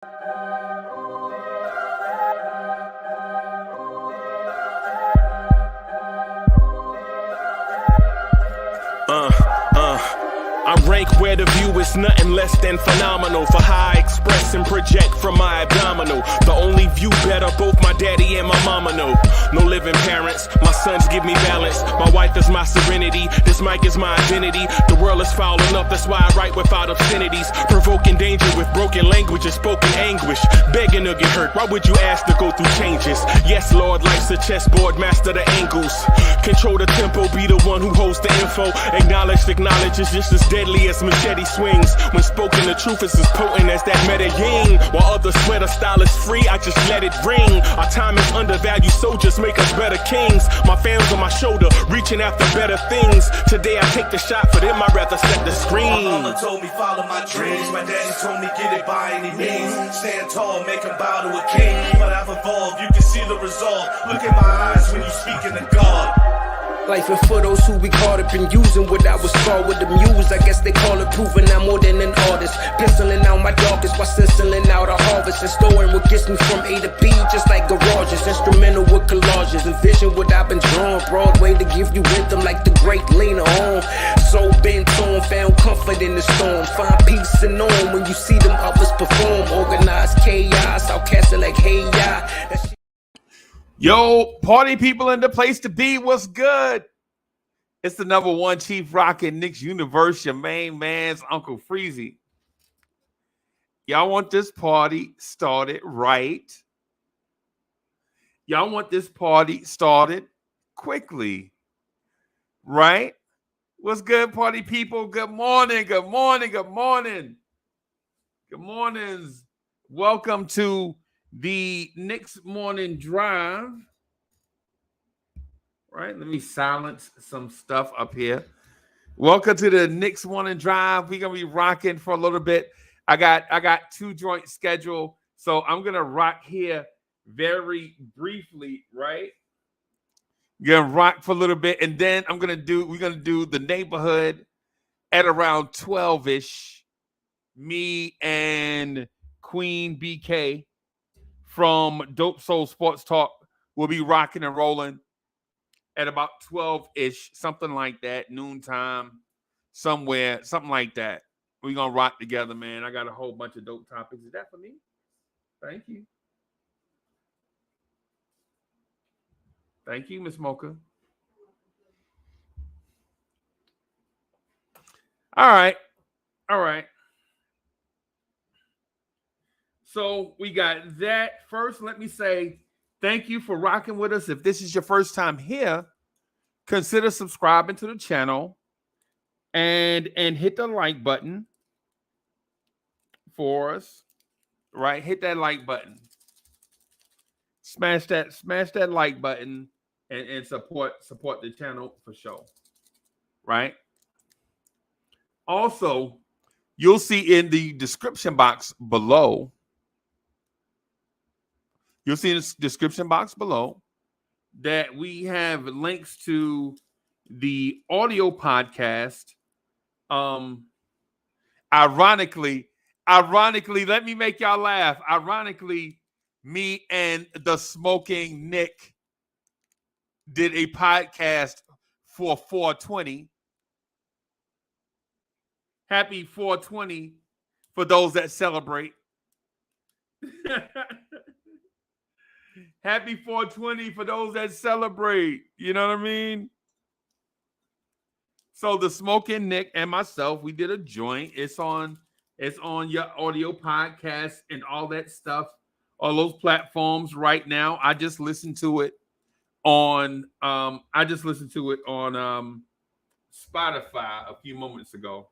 I rank where the view is nothing less than phenomenal. For how I express and project from my abdominal. The only view better, both my daddy and my mama know. No living parents, my sons give me balance. My wife is my serenity, this mic is my identity. The world is foul enough, that's why I write without obscenities. Provoking danger with broken language and spoken anguish. Begging to get hurt, why would you ask to go through changes? Yes, Lord, life's a chessboard, master the angles. Control the tempo, be the one who holds the info. Acknowledge is just as deadly as machete swings. When spoken, the truth is as potent as that Medellin. While others swear the style is free, I just let it ring. Our time is undervalued, soldiers make us better kings. My fans on my shoulder, reaching after better things. Today I take the shot, for them I'd rather set the screen. My mama told me follow my dreams. My daddy told me get it by any means. Stand tall, make him bow to a king. But I've evolved, you can see the result. Look in my eyes when you speaking to God. Life and for those who we caught up in using what I was taught with the muse. I guess they call it proving I'm more than an artist. Penciling out my darkest while stenciling out a harvest. And storing what gets me from A to B, just like garages. Instrumental with collages. Envision what I've been drawing. Broadway to give you rhythm like the great Lena on. So bent on, found comfort in the storm. Find peace and on when you see them others perform. Organized chaos, I'll cast it like hey ya. Yo, party people in the place to be. What's good? It's the number one chief rockin' Knicks universe, your main man's Uncle Freezie. Y'all want this party started right. Y'all want this party started quickly, right? What's good, party people? Good morning, good morning, good morning. Good mornings. Welcome to the Knicks morning drive. Right, let me silence some stuff up here. Welcome to the Knicks morning drive. We're gonna be rocking for a little bit. I got two joints scheduled, so I'm gonna rock here very briefly. Right, gonna rock for a little bit, and then we're gonna do the neighborhood at around 12ish. Me and Queen BK from Dope Soul Sports Talk will be rocking and rolling at about 12-ish, something like that, noontime, somewhere, something like that. We're going to rock together, man. I got a whole bunch of dope topics. Is that for me? Thank you. Thank you, Miss Mocha. All right. So we got that. First, let me say thank you for rocking with us. If this is your first time here, consider subscribing to the channel and hit the like button for us. Right? Hit that like button. Smash that like button and support the channel for sure. Right? Also, you'll see in the description box below. You'll see in the description box below that we have links to the audio podcast. Ironically, let me make y'all laugh. Ironically, me and the Smoking Nick did a podcast for 420. Happy 420 for those that celebrate. Happy 420 for those that celebrate. You know what I mean? So the Smoking Nick and myself, we did a joint. It's on your audio podcast and all that stuff, all those platforms right now. I just listened to it on Spotify a few moments ago.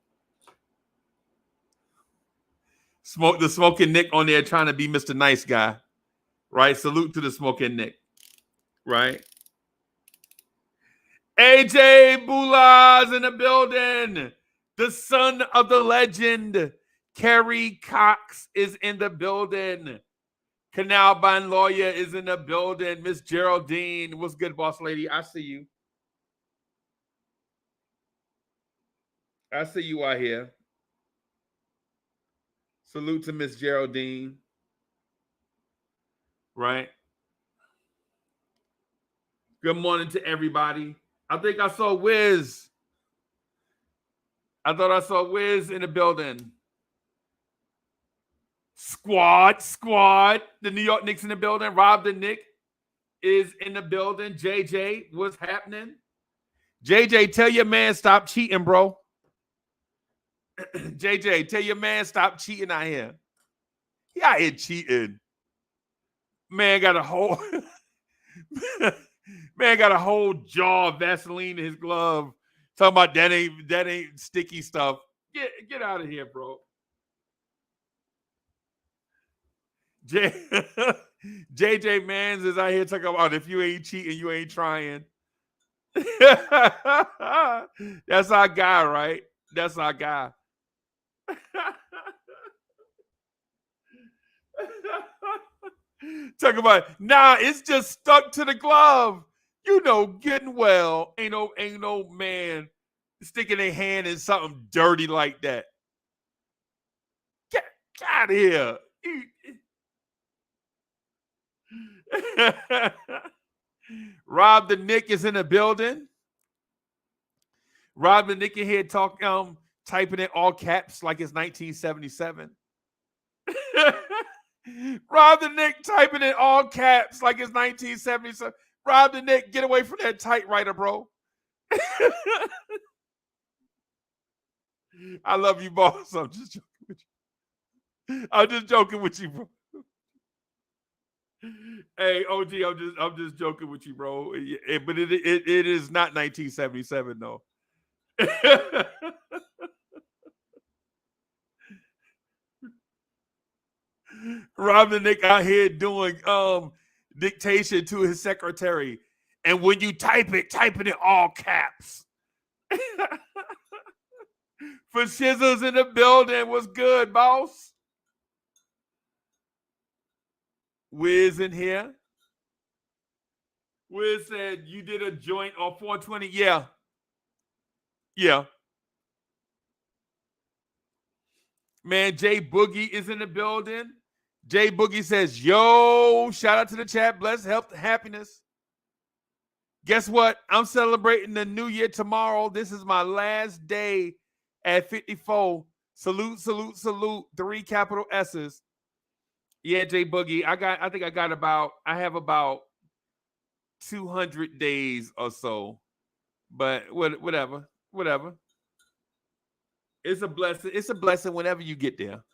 The Smoking Nick on there trying to be Mr. Nice Guy. Right? Salute to the Smoking Nick. Right? AJ Boulaz in the building. The son of the legend. Kerry Cox is in the building. Canal Bond Lawyer is in the building. Miss Geraldine. What's good, boss lady? I see you. I see you out here. Salute to Miss Geraldine. right? Good morning to everybody. I think I saw Wiz. I thought I saw Wiz in the building. Squad. The New York Knicks in the building. Rob the Knick is in the building. JJ, what's happening? JJ, tell your man stop cheating, bro. JJ, tell your man stop cheating out here. He out here cheating. Man got a whole jar of Vaseline in his glove. Talking about that ain't sticky stuff. Get out of here, bro. JJ Mans is out here talking about if you ain't cheating, you ain't trying. That's our guy, right? That's our guy. Talk about it's just stuck to the glove. You know, getting well, ain't no man sticking their hand in something dirty like that. Get out of here. Rob the Knick is in the building. Rob the Knick in here typing in all caps like it's 1977. Rob the Knick typing in all caps like it's 1977. Rob the Knick, get away from that typewriter, bro. I love you, boss. I'm just joking with you, bro. Hey, OG, I'm just joking with you, bro. But it is not 1977, though. Rob the Knick out here doing dictation to his secretary, and when you type it in all caps. For Shizzles in the building, what's good, boss? Wiz in here. Wiz said you did a joint on 420. Yeah. Man, Jay Boogie is in the building. Jay Boogie says, yo, shout out to the chat. Bless, health, happiness. Guess what? I'm celebrating the new year tomorrow. This is my last day at 54. Salute. 3 capital S's. Yeah, Jay Boogie. I have about 200 days or so. But whatever. It's a blessing. It's a blessing whenever you get there.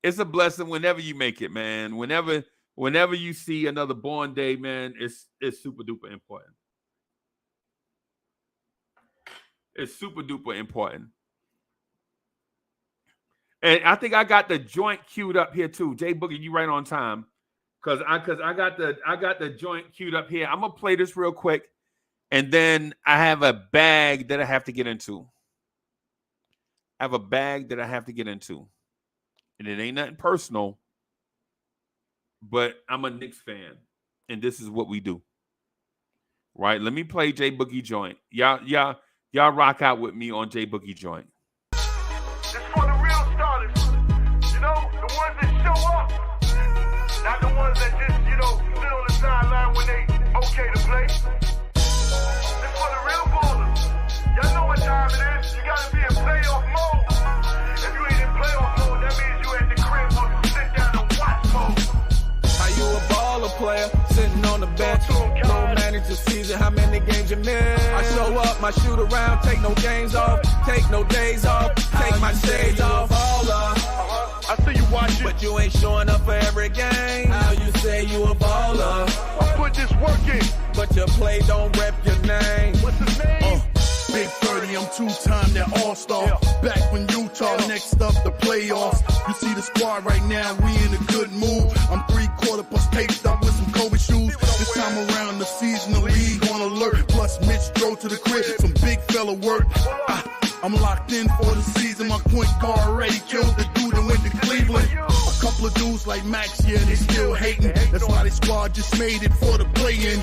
It's a blessing whenever you make it, man. Whenever you see another born day, man, it's super duper important. It's super duper important. And I think I got the joint queued up here too. Jay Boogie, you right on time. Cause I got the joint queued up here. I'm gonna play this real quick, and then I have a bag that I have to get into. And it ain't nothing personal, but I'm a Knicks fan, and this is what we do. Right? Let me play Jay Boogie joint. Y'all rock out with me on Jay Boogie joint. This for the real starters. You know, the ones that show up. Not the ones that just, sit on the sideline when they okay to play. This for the real ballers. Y'all know what time it is. You gotta be in playoff mode. If you ain't in playoff mode, that means you at the crib or sit down and watch mode. Are you a baller player sitting on the bench? No manager season, how many games you miss? I show up, my shoot around, take no games off, take no days off, take my shades off. I see you watching, but you ain't showing up for every game. How you say you a baller? I put this work in, but your play don't rep your name. What's his name? Big 30, I'm two-time that all-star. Back when Utah, next up the playoffs. You see the squad right now, we in a good mood. I'm 3/4 plus taped up with some Kobe shoes. This time around the season, the league on alert. Plus Mitch drove to the crib, some big fella work. I'm locked in for the season. My point guard already killed the dude that went to Cleveland. A couple of dudes like Max, yeah, they still hating. That's why the squad just made it for the play-in.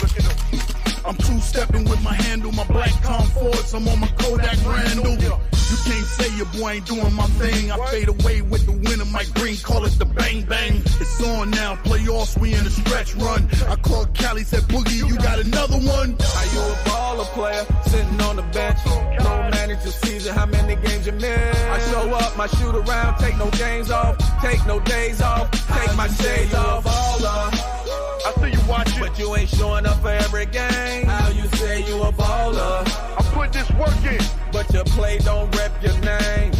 I'm two-stepping with my handle, my black Tom Fords. I'm on my Kodak Randall. You can't say your boy ain't doing my thing. I fade away with the wind of my green, call it the bang bang. It's on now, play playoffs, we in a stretch run. I called Cali, said, Boogie, you got another one? Are you a baller player sitting on the bench? No manager season, how many games you miss? I show up, my shoot around, take no games off, take no days off, take my shades off. Baller, I see you watching, but you ain't showing up for every game. How you say you a baller, I put this work in. but your play don't rep your name.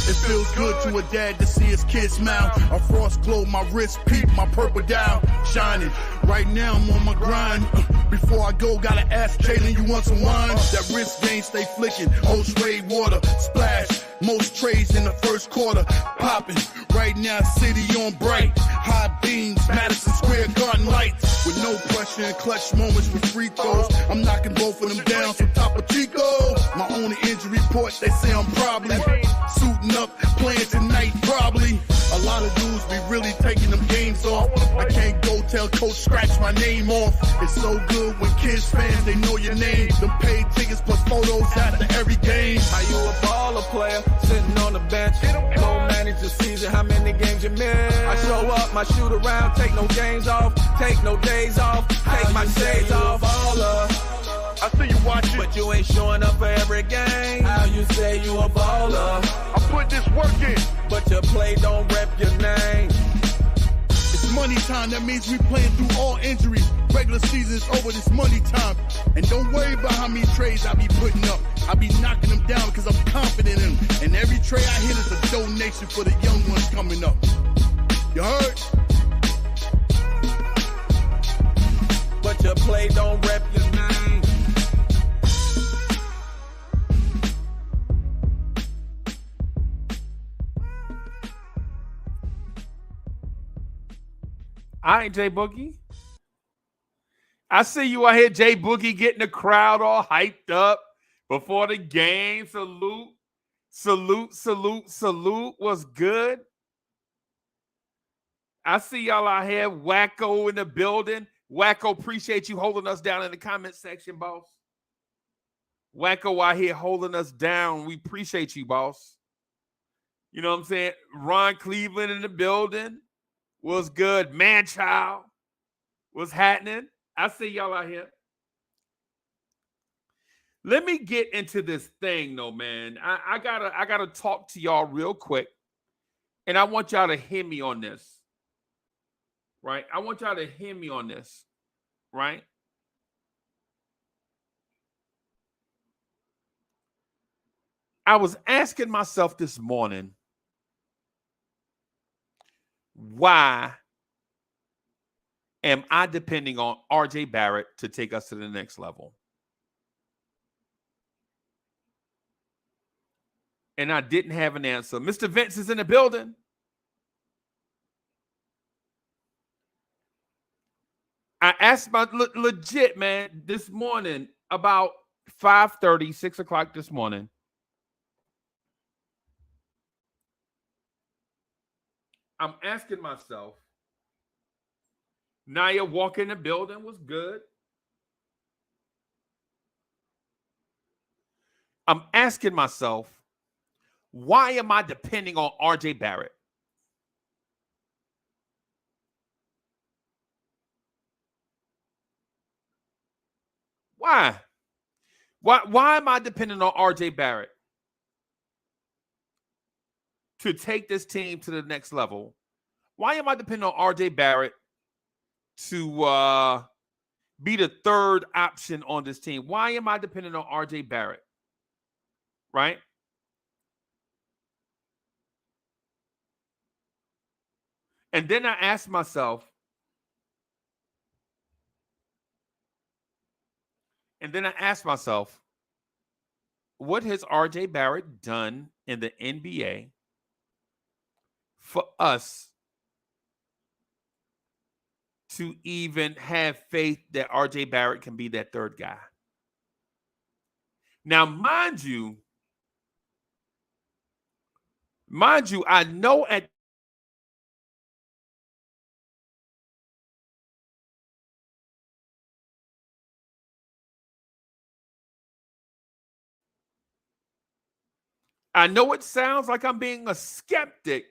It feels good to a dad to see his kid smile. A frost glow, my wrist peep, my purple dial shining. Right now I'm on my grind. Before I go, gotta ask Jalen, you want some wine? That wrist game stay flicking. Old spray water, splash. Most trades in the first quarter, popping. Right now, city on bright. High beams, Madison Square Garden lights. With no pressure and clutch moments with free throws. I'm knocking both of them down from Topo Chico. My only injury report, they say I'm probably suiting up, playing tonight probably. A lot of dudes be really taking them games off. I can't go tell coach scratch my name off. It's so good when kids fans, they know your name. Them paid tickets plus photos after every game. Are you a baller player sitting on the bench? No manager season, how many games you miss? I show up, my shoot around, take no games off, take no days off, take my shades off. Baller, I see you watching, but you ain't showing up for every game. How you say you a baller, I put this work in. but your play don't rep your name. It's money time, that means we playing through all injuries. Regular season's over, this money time. And don't worry about how many trades I be putting up. I be knocking them down because I'm confident in them. And every trade I hit is a donation for the young ones coming up. You heard? But your play don't rep your name. I ain't Jay Boogie. I see you out here, Jay Boogie, getting the crowd all hyped up before the game. Salute, salute, salute, salute. What's good? I see y'all out here, Wacko in the building. Wacko, appreciate you holding us down in the comment section, boss. Wacko out here holding us down. We appreciate you, boss. You know what I'm saying? Ron Cleveland in the building. What's good? Man-child. What's happening? I see y'all out here. Let me get into this thing, though, man. I gotta talk to y'all real quick, and I want y'all to hear me on this. Right? I want y'all to hear me on this. Right? I was asking myself this morning, why am I depending on RJ Barrett to take us to the next level? And I didn't have an answer. Mr. Vince is in the building. I asked my legit, man, this morning about 5:30, 6 o'clock this morning. I'm asking myself, Naya walking in the building was good. I'm asking myself, why am I depending on RJ Barrett? Why? Why am I depending on RJ Barrett to take this team to the next level? Why am I depending on RJ Barrett to be the third option on this team? Why am I dependent on RJ Barrett? Right? And then I asked myself, what has RJ Barrett done in the NBA for us to even have faith that RJ Barrett can be that third guy? Now, mind you, I know it sounds like I'm being a skeptic,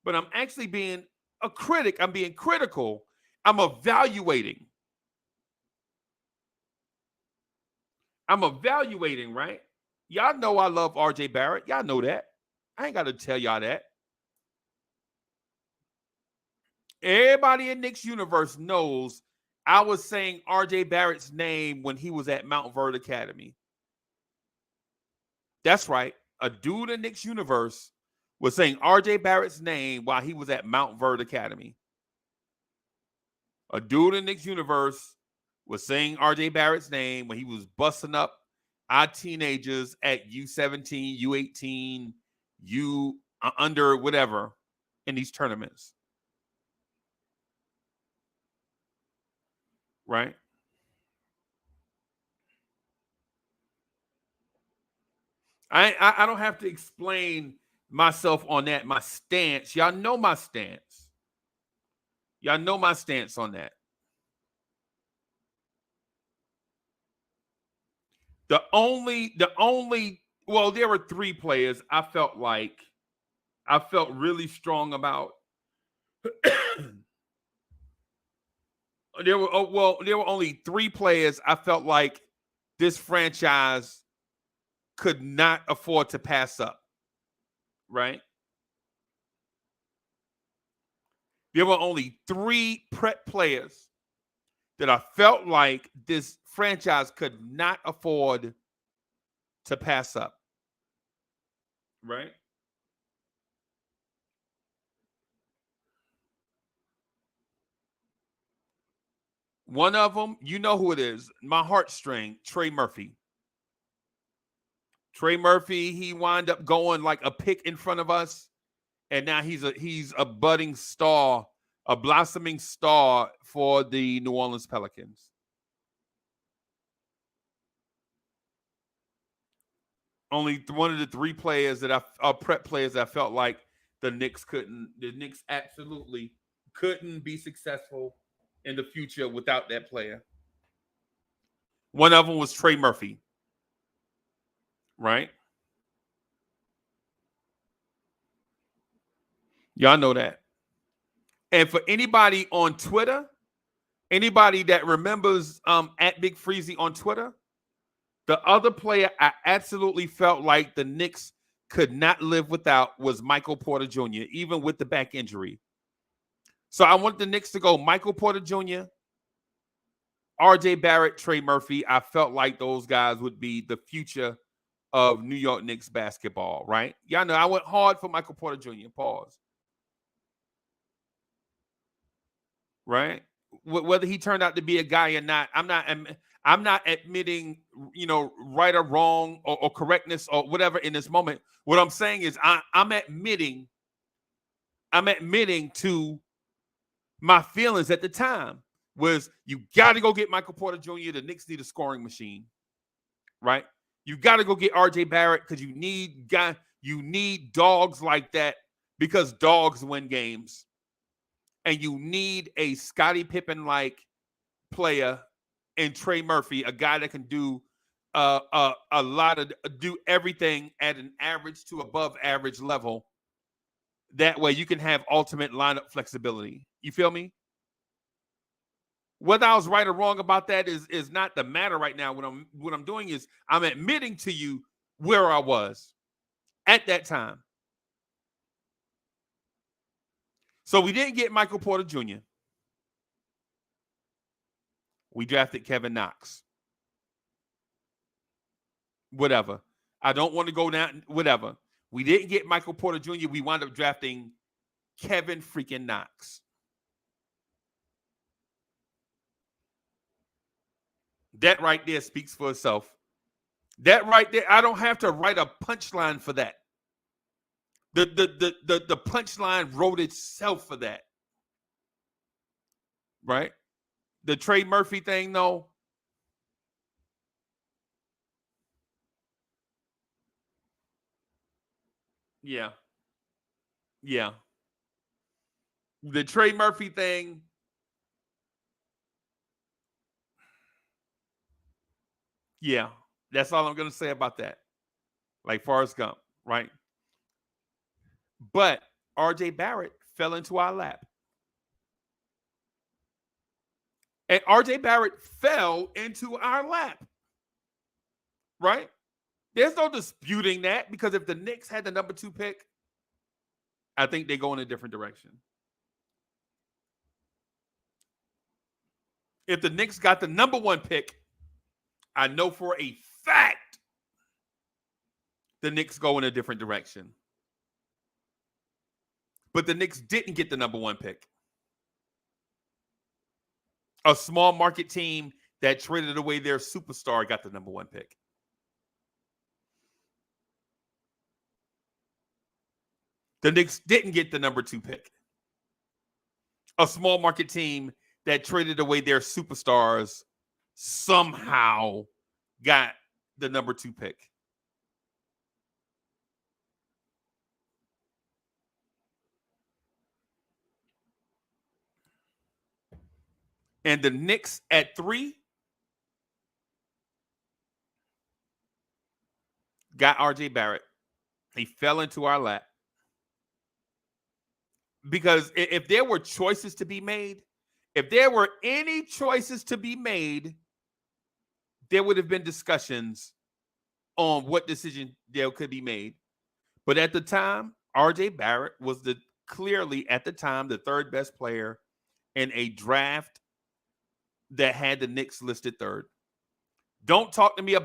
but I'm actually being a critic. I'm being critical. I'm evaluating. Right? Y'all know I love RJ Barrett. Y'all know that. I ain't got to tell y'all that. Everybody in Knicks universe knows I was saying RJ Barrett's name when he was at Mount Verde Academy. That's right. A dude in Knicks universe was saying RJ Barrett's name while he was at Mount Verde Academy. A dude in Knicks universe was saying RJ Barrett's name when he was busting up our teenagers at U17, U18, U under whatever in these tournaments. Right? I don't have to explain myself on that, my stance. Y'all know my stance. Y'all know my stance on that. The only, well, there were 3 players I felt really strong about. There were only 3 players I felt like this franchise could not afford to pass up. Right? There were only 3 prep players that I felt like this franchise could not afford to pass up. Right? One of them, you know who it is, my heartstring, Trey Murphy. Trey Murphy, he wound up going like a pick in front of us, and now he's a budding star, a blossoming star for the New Orleans Pelicans. Only one of the 3 players that prep players that I felt like the Knicks absolutely couldn't be successful in the future without that player. One of them was Trey Murphy. Right? Y'all know that. And for anybody on Twitter, anybody that remembers at Big Freezie on Twitter, the other player I absolutely felt like the Knicks could not live without was Michael Porter Jr., even with the back injury. So I want the Knicks to go Michael Porter Jr., RJ Barrett, Trey Murphy. I felt like those guys would be the future of New York Knicks basketball, right? Y'all know I went hard for Michael Porter Jr. Pause. Right? Whether he turned out to be a guy or not, I'm not admitting, right or wrong or correctness or whatever in this moment. What I'm saying is I'm admitting to my feelings at the time was you got to go get Michael Porter Jr. The Knicks need a scoring machine, right? You got to go get RJ Barrett because you need dogs like that because dogs win games. And you need a Scottie Pippen-like player in Trey Murphy, a guy that can do do everything at an average to above average level. That way you can have ultimate lineup flexibility. You feel me? Whether I was right or wrong about that is not the matter right now. What I'm doing is I'm admitting to you where I was at that time. So we didn't get Michael Porter Jr. We drafted Kevin Knox. Whatever. I don't want to go down. Whatever. We didn't get Michael Porter Jr. We wound up drafting Kevin freaking Knox. That right there speaks for itself. That right there, I don't have to write a punchline for that. The punchline wrote itself for that. Right? The Trey Murphy thing, though. Yeah. Yeah. The Trey Murphy thing. Yeah. That's all I'm going to say about that. Like Forrest Gump, right? But RJ Barrett, fell into our lap. And RJ Barrett fell into our lap. Right? There's no disputing that, because if the Knicks had the number 2 pick, I think they go in a different direction. If the Knicks got the number 1 pick, I know for a fact the Knicks go in a different direction. But the Knicks didn't get the number 1 pick. A small market team that traded away their superstar got the number 1 pick. The Knicks didn't get the number 2 pick. A small market team that traded away their superstars somehow got the number 2 pick. And the Knicks at 3 got RJ Barrett. He fell into our lap. Because if there were choices to be made, if there were any choices to be made, there would have been discussions on what decision there could be made. But at the time, RJ Barrett was clearly at the time the 3rd best player in a draft that had the Knicks listed 3rd. Don't talk to me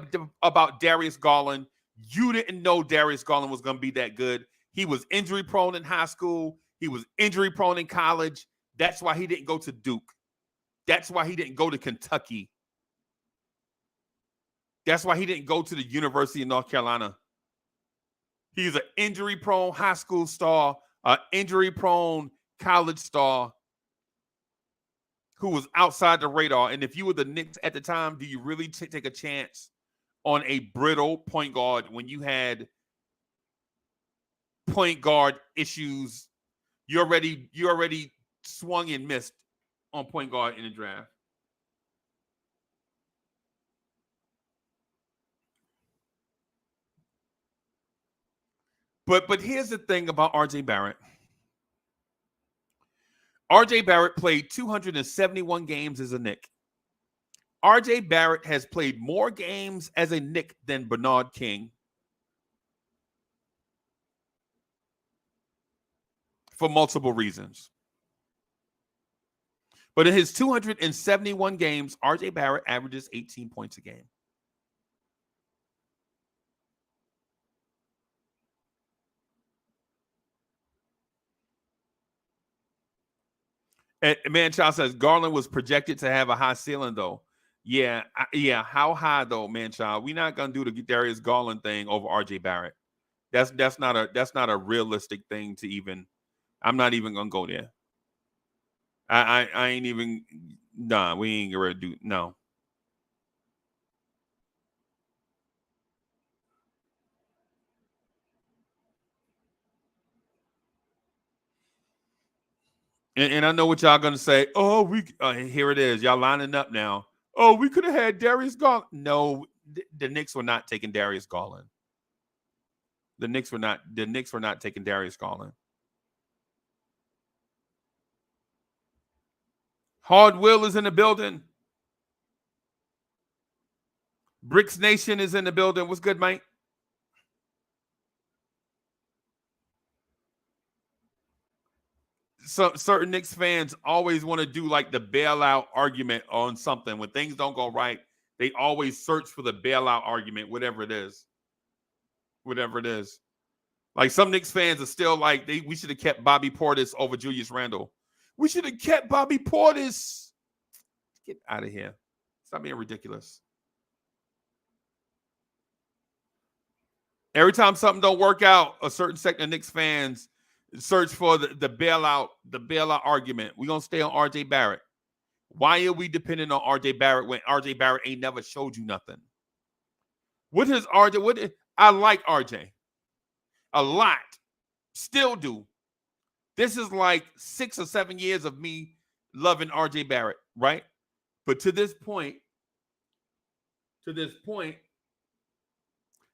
about Darius Garland. You didn't know Darius Garland was going to be that good. He was injury prone in high school. He was injury prone in college. That's why he didn't go to Duke. That's why he didn't go to Kentucky. That's why he didn't go to the University of North Carolina. He's an injury prone high school star, an injury prone college star who was outside the radar. And if you were the Knicks at the time, do you really take a chance on a brittle point guard when you had point guard issues? You already swung and missed on point guard in the draft. But here's the thing about RJ Barrett. RJ Barrett played 271 games as a Knick. RJ Barrett has played more games as a Knick than Bernard King. For multiple reasons. But in his 271 games, RJ Barrett averages 18 points a game. And Manchild says Garland was projected to have a high ceiling, though. Yeah. How high though, Manchild? We're not gonna do the Darius Garland thing over RJ Barrett. That's not a realistic thing to even. I'm not even gonna go there. I ain't even. Nah, we ain't gonna do no. And I know what y'all gonna say. Oh, here it is. Y'all lining up now. Oh, we could have had Darius Garland. No, the Knicks were not taking Darius Garland. The Knicks were not taking Darius Garland. Hard Will is in the building. Bricks Nation is in the building. What's good, Mike? So certain Knicks fans always want to do like the bailout argument on something. When things don't go right, they always search for the bailout argument, whatever it is. Whatever it is. Like some Knicks fans are still like, we should have kept Bobby Portis over Julius Randle. We should have kept Bobby Portis. Get out of here. Stop being ridiculous. Every time something don't work out, a certain sector of Knicks fans search for the bailout argument. We're going to stay on RJ Barrett. Why are we depending on RJ Barrett when RJ Barrett ain't never showed you nothing? I like RJ a lot. Still do. This is like 6 or 7 years of me loving RJ Barrett, right? But to this point,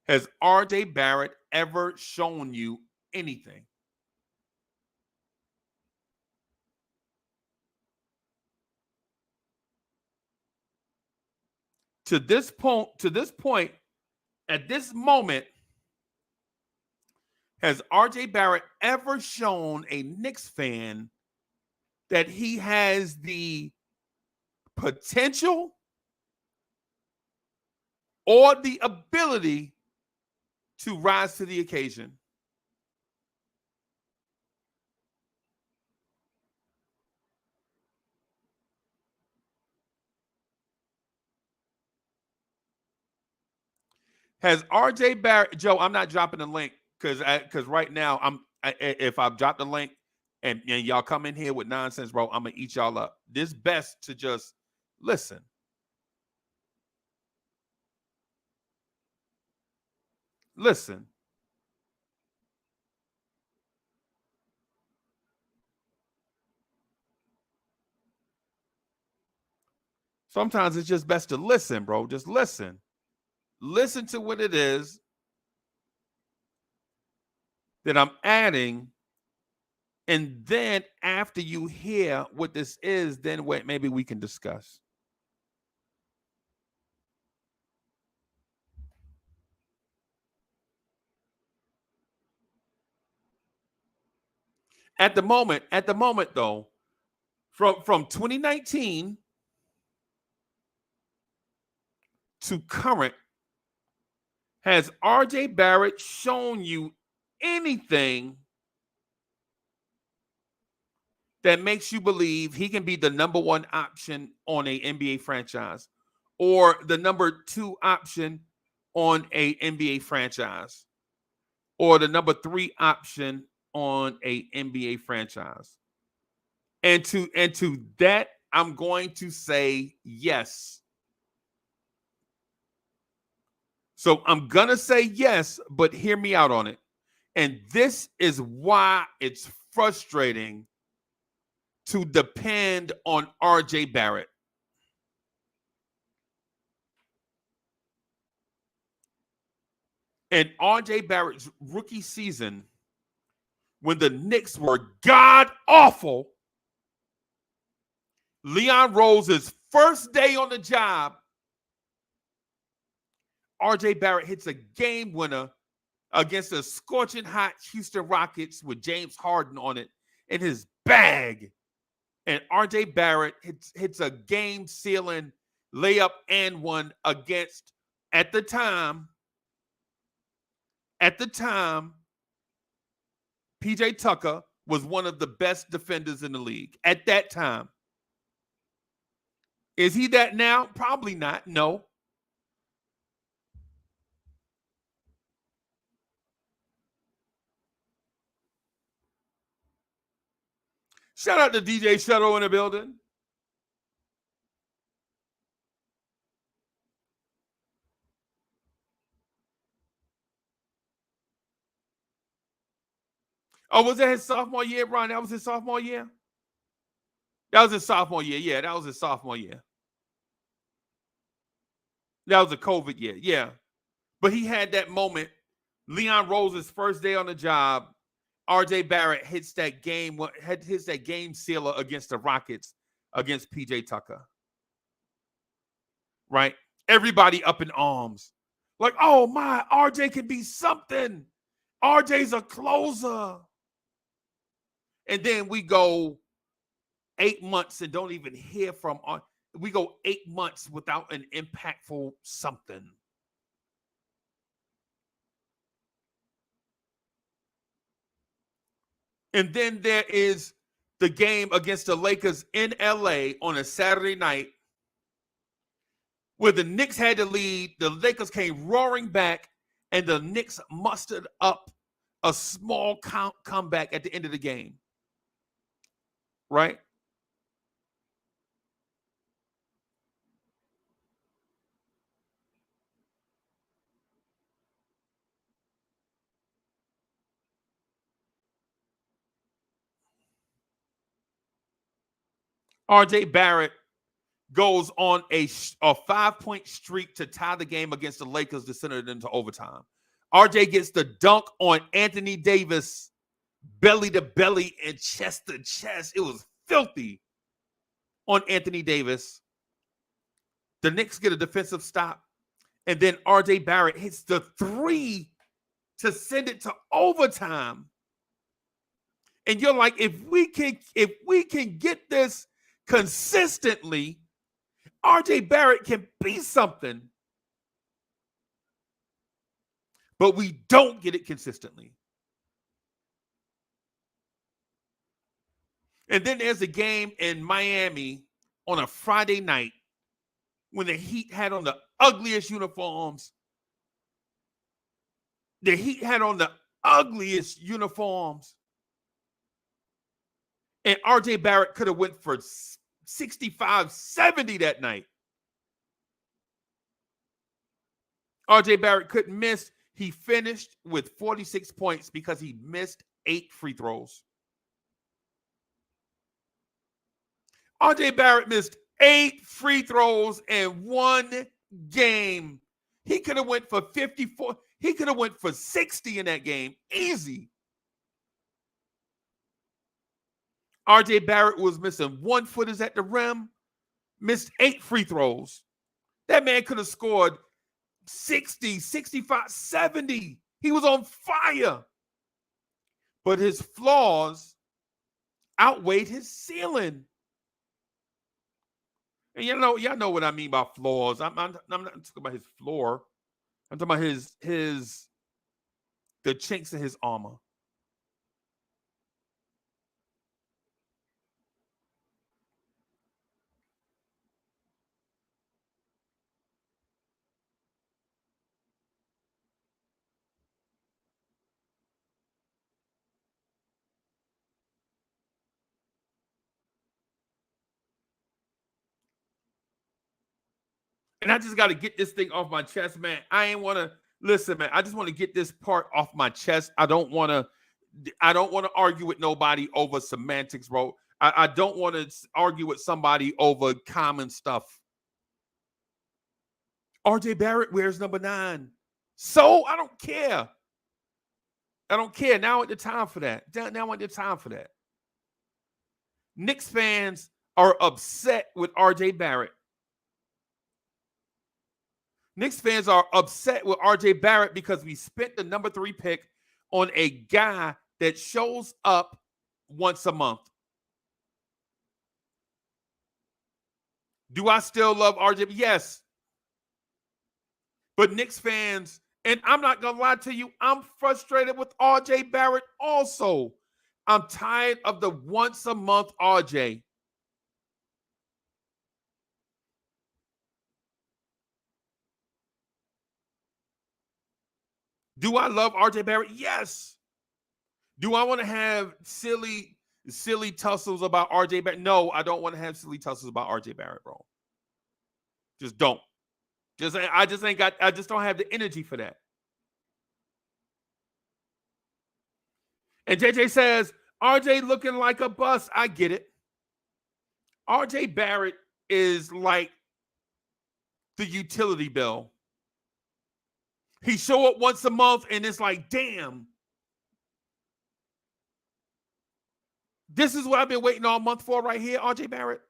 has RJ Barrett ever shown you anything? to this point, at this moment, has RJ Barrett ever shown a Knicks fan that he has the potential or the ability to rise to the occasion? Has RJ Barrett, Joe? I'm not dropping the link because right now if I've dropped the link and y'all come in here with nonsense, bro, I'm gonna eat y'all up. This best to just listen. Listen. Sometimes it's just best to listen, bro. Just listen. Listen to what it is that I'm adding. And then after you hear what this is, then maybe we can discuss. At the moment though, from 2019 to current, has RJ Barrett shown you anything that makes you believe he can be the number one option on a NBA franchise or the number two option on a NBA franchise or the number three option on a NBA franchise? And to that, I'm going to say yes. So I'm going to say yes, but hear me out on it. And this is why it's frustrating to depend on RJ Barrett. And RJ Barrett's rookie season, when the Knicks were god-awful, Leon Rose's first day on the job, RJ Barrett hits a game winner against the scorching hot Houston Rockets with James Harden on it in his bag. And RJ Barrett hits a game-sealing layup and one against, at the time, PJ Tucker was one of the best defenders in the league at that time. Is he that now? Probably not. No. Shout out to DJ Shuttle in the building. Oh, was that his sophomore year, Ron? That was his sophomore year? That was his sophomore year. Yeah, that was his sophomore year. That was a COVID year. Yeah. But he had that moment. Leon Rose's first day on the job. RJ Barrett hits that game sealer against the Rockets against PJ Tucker. Right? Everybody up in arms. Like, oh my, RJ can be something. RJ's a closer. And then we go 8 months and don't even hear from. We go 8 months without an impactful something. And then there is the game against the Lakers in LA on a Saturday night where the Knicks had the lead. The Lakers came roaring back, and the Knicks mustered up a small comeback at the end of the game. Right? RJ Barrett goes on a 5-point streak to tie the game against the Lakers to send it into overtime. RJ gets the dunk on Anthony Davis, belly to belly and chest to chest. It was filthy on Anthony Davis The Knicks get a defensive stop, and then RJ Barrett hits the three to send it to overtime. And you're like, if we can get this consistently, RJ Barrett can be something. But we don't get it consistently. And then there's a game in Miami on a Friday night when the Heat had on the ugliest uniforms. The Heat had on the ugliest uniforms. And RJ Barrett could have went for 65, 70 that night. RJ Barrett couldn't miss. He finished with 46 points because he missed 8 free throws. RJ Barrett missed 8 free throws in one game. He could have went for 54. He could have went for 60 in that game. Easy. RJ Barrett was missing 1-footers at the rim, missed 8 free throws. That man could have scored 60, 65, 70. He was on fire. But his flaws outweighed his ceiling. And y'all know what I mean by flaws. I'm not talking about his floor. I'm talking about the chinks in his armor. And I just got to get this thing off my chest, man. I ain't want to listen, man. I just want to get this part off my chest. I don't want to argue with nobody over semantics, bro. I don't want to argue with somebody over common stuff. RJ Barrett wears number 9. So I don't care. I don't care. Now ain't the time for that. Now ain't the time for that. Knicks fans are upset with RJ Barrett. Knicks fans are upset with RJ Barrett because we spent the number 3 pick on a guy that shows up once a month. Do I still love RJ? Yes. But Knicks fans, and I'm not going to lie to you, I'm frustrated with RJ Barrett also. I'm tired of the once a month RJ. Do I love RJ Barrett? Yes. Do I want to have silly tussles about RJ Barrett? No, I don't want to have silly tussles about RJ Barrett, bro. Just don't. I just don't have the energy for that. And JJ says, RJ looking like a bust. I get it. RJ Barrett is like the utility bill. He show up once a month and it's like, damn. This is what I've been waiting all month for right here, RJ Barrett.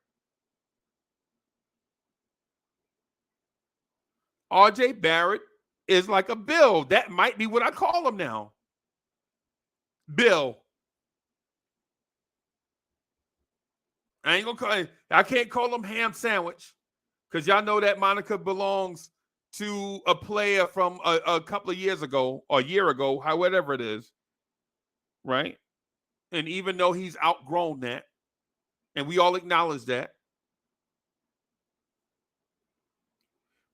RJ Barrett is like a bill. That might be what I call him now. Bill. I can't call him ham sandwich because y'all know that moniker belongs to a player from a couple of years ago or a year ago, however it is, right? And even though he's outgrown that, and we all acknowledge that,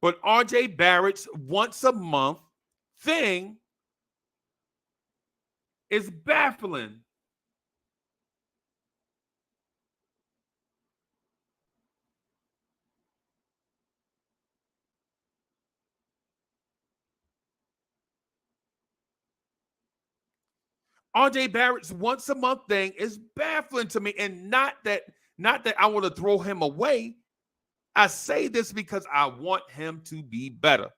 but RJ Barrett's once a month thing is baffling. RJ Barrett's once a month thing is baffling to me, and not that I want to throw him away. I say this because I want him to be better.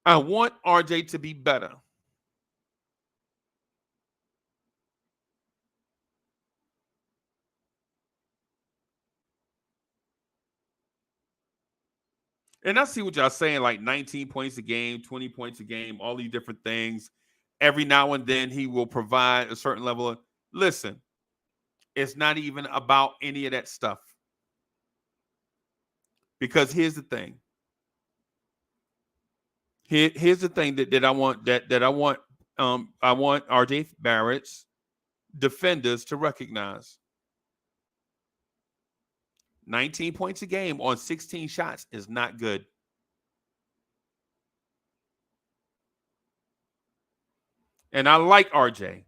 I want RJ to be better. And I see what y'all saying, like 19 points a game, 20 points a game, all these different things. Every now and then he will provide a certain level of, listen, it's not even about any of that stuff. Because here's the thing. Here's the thing that I want I want RJ Barrett's defenders to recognize. 19 points a game on 16 shots is not good. And I like RJ.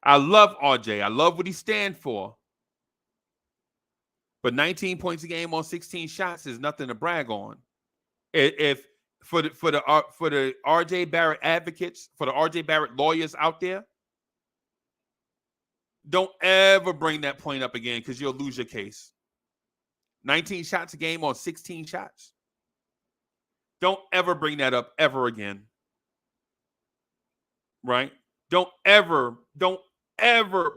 I love RJ. I love what he stands for. But 19 points a game on 16 shots is nothing to brag on. If for the RJ Barrett advocates, for the RJ Barrett lawyers out there, don't ever bring that point up again because you'll lose your case. 19 shots a game on 16 shots. Don't ever bring that up ever again. Right? Don't ever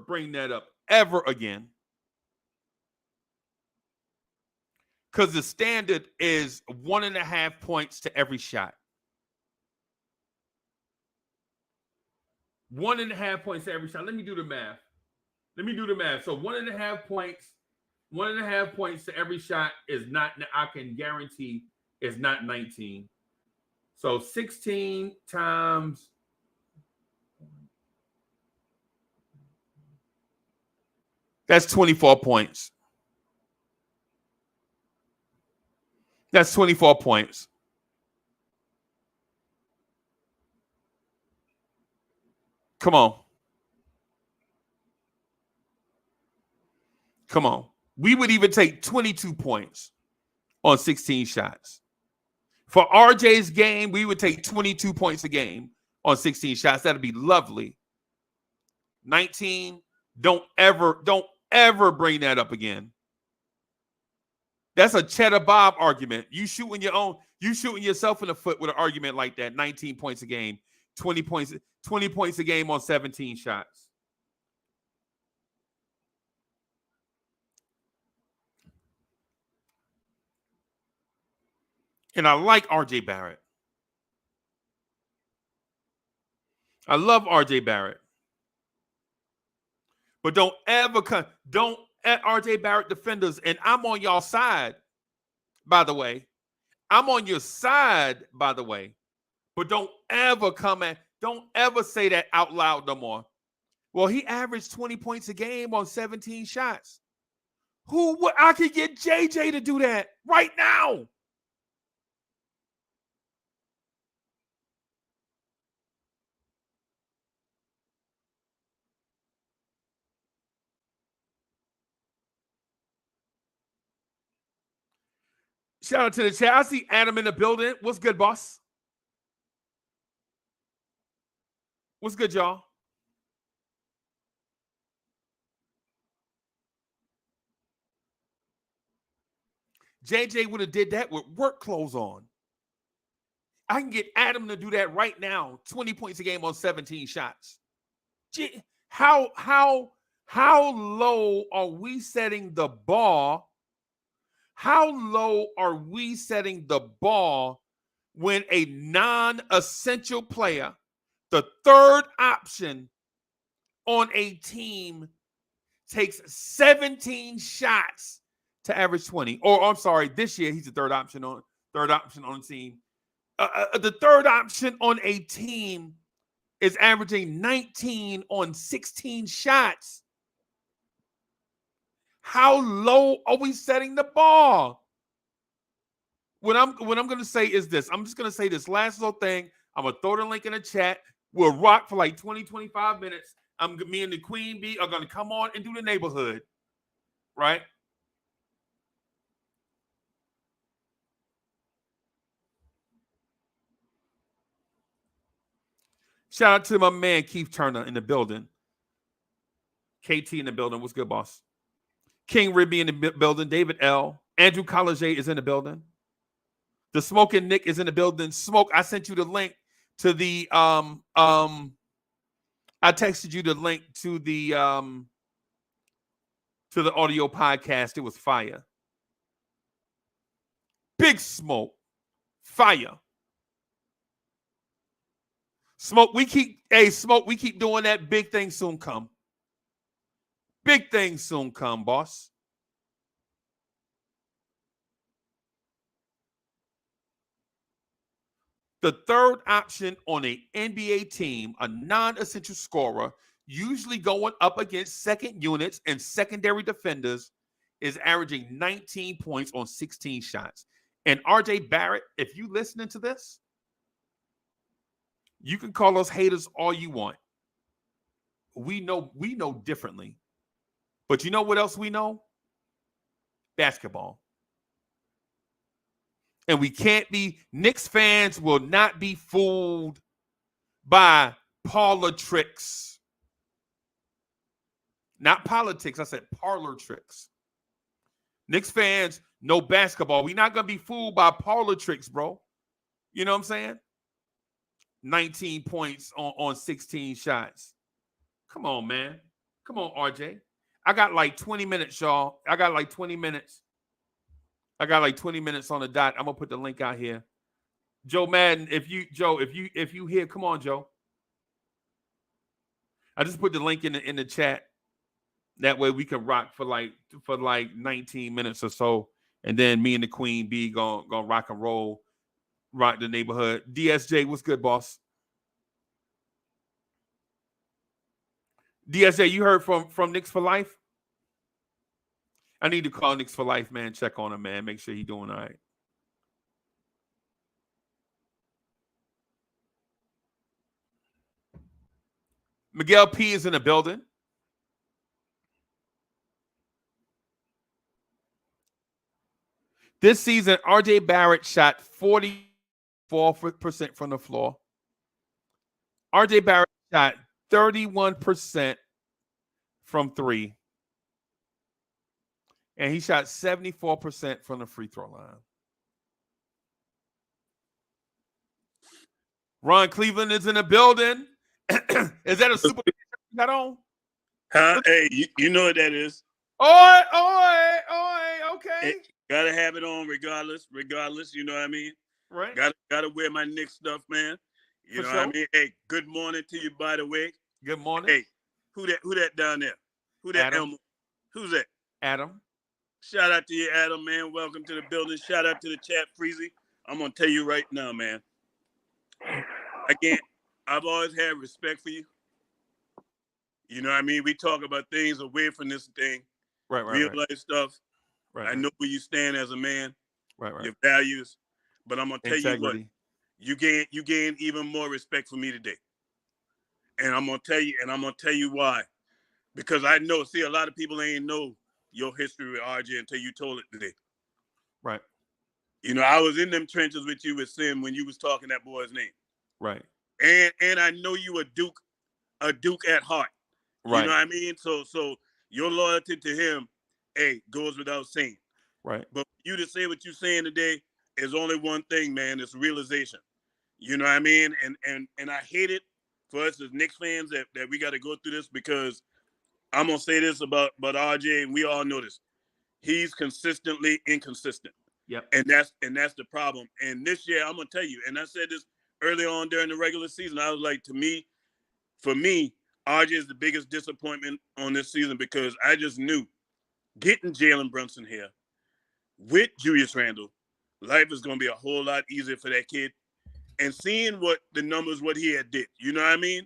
bring that up ever again. Because the standard is 1.5 points to every shot. 1.5 points to every shot. Let me do the math. So 1.5 points. 1.5 points to every shot is not, I can guarantee, is not 19. So 16 times. That's 24 points. That's 24 points. Come on. We would even take 22 points on 16 shots. For RJ's game, we would take 22 points a game on 16 shots. That'd be lovely. 19, don't ever bring that up again. That's a Cheddar Bob argument. You shooting yourself in the foot with an argument like that. 19 points a game, 20 points a game on 17 shots. And I like RJ Barrett. I love RJ Barrett. But don't at RJ Barrett defenders, and I'm on y'all side, by the way. I'm on your side, by the way. But don't ever say that out loud no more. Well, he averaged 20 points a game on 17 shots. I could get JJ to do that right now. Shout out to the chat. I see Adam in the building. What's good, boss? What's good, y'all? JJ would have did that with work clothes on. I can get Adam to do that right now. 20 points a game on 17 shots. How low are we setting the bar? How low are we setting the bar when a non-essential player, the third option on a team, takes 17 shots to average 20? Or I'm sorry, this year he's the third option on the team. The third option on a team is averaging 19 on 16 shots. How low are we setting the bar? What I'm going to say is this. I'm just going to say this last little thing. I'm going to throw the link in the chat. We'll rock for like 20, 25 minutes. Me and the Queen Bee are going to come on and do the neighborhood. Right? Shout out to my man, Keith Turner, in the building. KT in the building. What's good, boss? King Ribby in the building. David L. Andrew College is in the building. The Smoking Nick is in the building. Smoke, I sent you the link to the I texted you the link to the audio podcast. It was fire. Big Smoke. Fire. Smoke, we keep doing that. Big things soon come. Big things soon come, boss. The third option on an NBA team, a non-essential scorer, usually going up against second units and secondary defenders, is averaging 19 points on 16 shots. And RJ Barrett, if you listening to this, you can call us haters all you want. We know differently. But you know what else we know? Basketball. And we can't be, Knicks fans will not be fooled by parlor tricks. Not politics, I said parlor tricks. Knicks fans know basketball. We're not going to be fooled by parlor tricks, bro. You know what I'm saying? 19 points on 16 shots. Come on, man. Come on, RJ. I got like 20 minutes, y'all. I got like 20 minutes on the dot. I'm gonna put the link out here. Joe Madden, if you here, come on, Joe. I just put the link in the chat. That way we can rock for like 19 minutes or so, and then me and the Queen B gonna rock and roll, rock the neighborhood. DSJ, what's good, boss? DSJ, you heard from Knicks for Life? I need to call Knicks for Life, man. Check on him, man. Make sure he's doing all right. Miguel P is in the building. This season, RJ Barrett shot 44% from the floor. RJ Barrett shot 31% from three. And he shot 74% from the free throw line. Ron Cleveland is in the building. Is that a super you got on? Huh? Hey, you know what that is. Oi, okay. Hey, gotta have it on regardless, you know what I mean? Right. Gotta wear my Knicks stuff, man. You know what I mean? Hey, good morning to you, by the way. Good morning. Hey, who that down there? Who that Adam. Elmo? Who's that? Adam. Shout out to you, Adam, man. Welcome to the building. Shout out to the chat, Freezie. I'm gonna tell you right now, man. I've always had respect for you. You know what I mean? We talk about things away from this thing. Right. Real life stuff. Right. I know where you stand as a man. Right. Your values. But I'm gonna tell Integrity. you what, you gain even more respect for me today. And I'm gonna tell you why. Because I know, see, a lot of people ain't know your history with RJ until you told it today. Right. You know, I was in them trenches with you with Sim when you was talking that boy's name. Right. And I know you a Duke at heart. Right. You know what I mean? So your loyalty to him, hey, goes without saying. Right. But for you to say what you're saying today is only one thing, man. It's realization. You know what I mean? And I hate it for us as Knicks fans that we got to go through this, because I'm gonna say this about RJ, and we all know this. He's consistently inconsistent. Yep. And that's the problem. And this year, I'm gonna tell you, and I said this early on during the regular season, I was like, for me, RJ is the biggest disappointment on this season, because I just knew getting Jalen Brunson here with Julius Randle, life is gonna be a whole lot easier for that kid. And seeing what he had did, you know what I mean?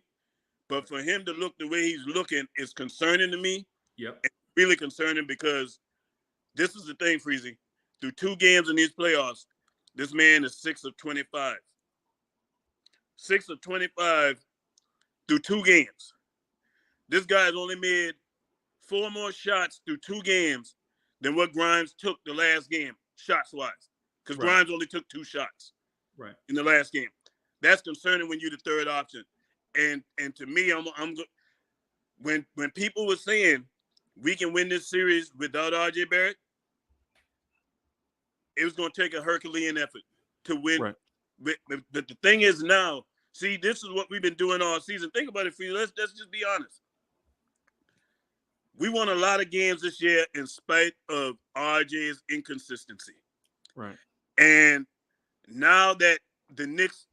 But for him to look the way he's looking is concerning to me. Yep. It's really concerning, because this is the thing, Freezie. Through 2 games in these playoffs, this man is 6 of 25. 6 of 25 through 2 games. This guy's only made 4 more shots through 2 games than what Grimes took the last game, shots-wise. Because Grimes only took 2 shots in the last game. That's concerning when you're the third option. And to me, when people were saying we can win this series without RJ Barrett, it was going to take a Herculean effort. to win. Right. But the thing is now, see, this is what we've been doing all season. Think about it, Freezie. Let's just be honest. We won a lot of games this year in spite of RJ's inconsistency. Right. And now that the Knicks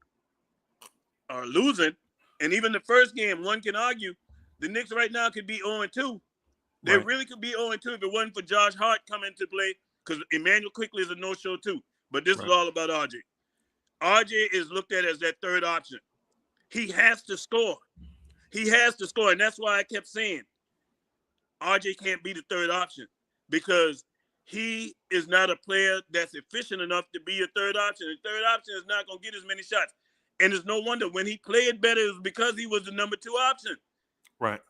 are losing, and even the first game, one can argue, the Knicks right now could be 0-2. They really could be 0-2 if it wasn't for Josh Hart coming to play, because Emmanuel Quickly is a no-show too. But this is all about RJ. RJ is looked at as that third option. He has to score. He has to score. And that's why I kept saying RJ can't be the third option, because he is not a player that's efficient enough to be a third option. The third option is not going to get as many shots. And it's no wonder when he played better, it was because he was the number 2 option. Right.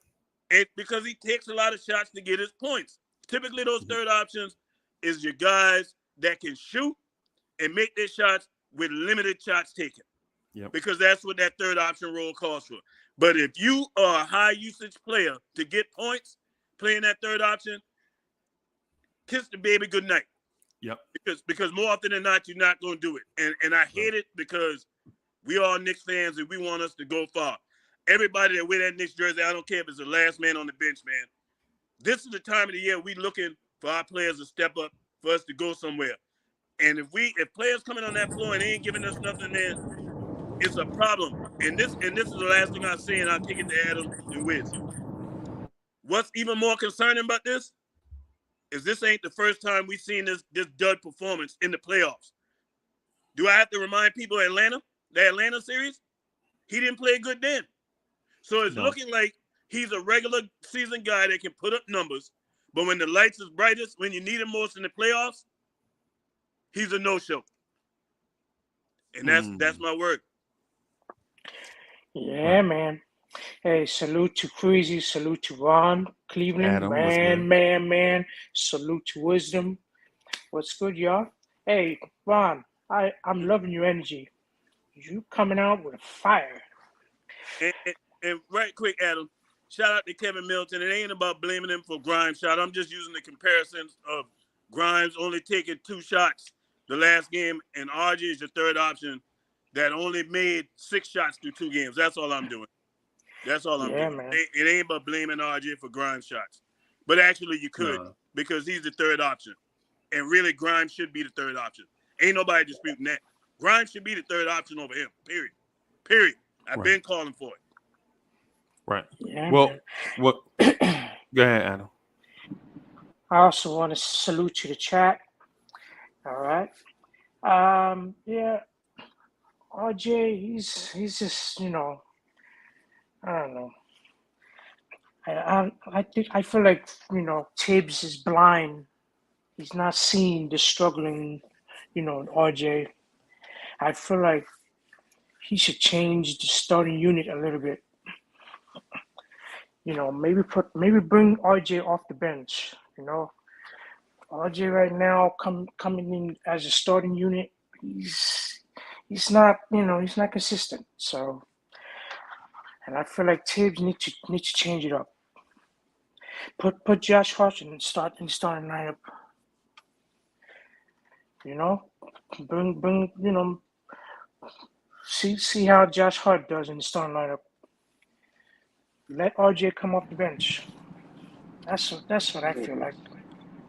And because he takes a lot of shots to get his points. Typically, those third options is your guys that can shoot and make their shots with limited shots taken. Yep. Because that's what that third option role calls for. But if you are a high usage player to get points playing that third option, kiss the baby goodnight. Yep. Because more often than not, you're not going to do it. And I hate it because we are Knicks fans and we want us to go far. Everybody that wear that Knicks jersey, I don't care if it's the last man on the bench, man. This is the time of the year we looking for our players to step up, for us to go somewhere. And if players coming on that floor and they ain't giving us nothing there, it's a problem. And this is the last thing I say, and I'll kick it to Adam and Wiz. What's even more concerning about this is this ain't the first time we've seen this dud performance in the playoffs. Do I have to remind people of Atlanta, the Atlanta series? He didn't play good then. So it's looking like he's a regular season guy that can put up numbers, but when the lights is brightest, when you need him most in the playoffs, he's a no-show. And that's my word. Yeah, man. Hey, salute to Freezie, salute to Ron, Cleveland, Adam, man. Salute to Wisdom. What's good, y'all? Hey, Ron, I'm loving your energy. You coming out with a fire. And right quick, Adam, shout out to Kevin Milton. It ain't about blaming him for Grimes' shot. I'm just using the comparisons of Grimes only taking 2 shots the last game, and RJ is the third option that only made 6 shots through 2 games. That's all I'm doing. That's all I'm doing. Man. It ain't about blaming RJ for Grimes' shots. But actually you could, because he's the third option. And really, Grimes should be the third option. Ain't nobody disputing that. Grimes should be the third option over him, period. I've been calling for it. Right. Yeah, well, go ahead, Adam. I also want to salute to the chat. All right. Yeah. RJ, he's just, I don't know. I feel like, Tibbs is blind. He's not seeing the struggling, RJ. I feel like he should change the starting unit a little bit. Maybe bring RJ off the bench. RJ right now coming in as a starting unit, he's not consistent. So, and I feel like Tibbs need to change it up. Put Josh Hart in the starting lineup. Bring see how Josh Hart does in the starting lineup. Let RJ come off the bench. That's what I feel like.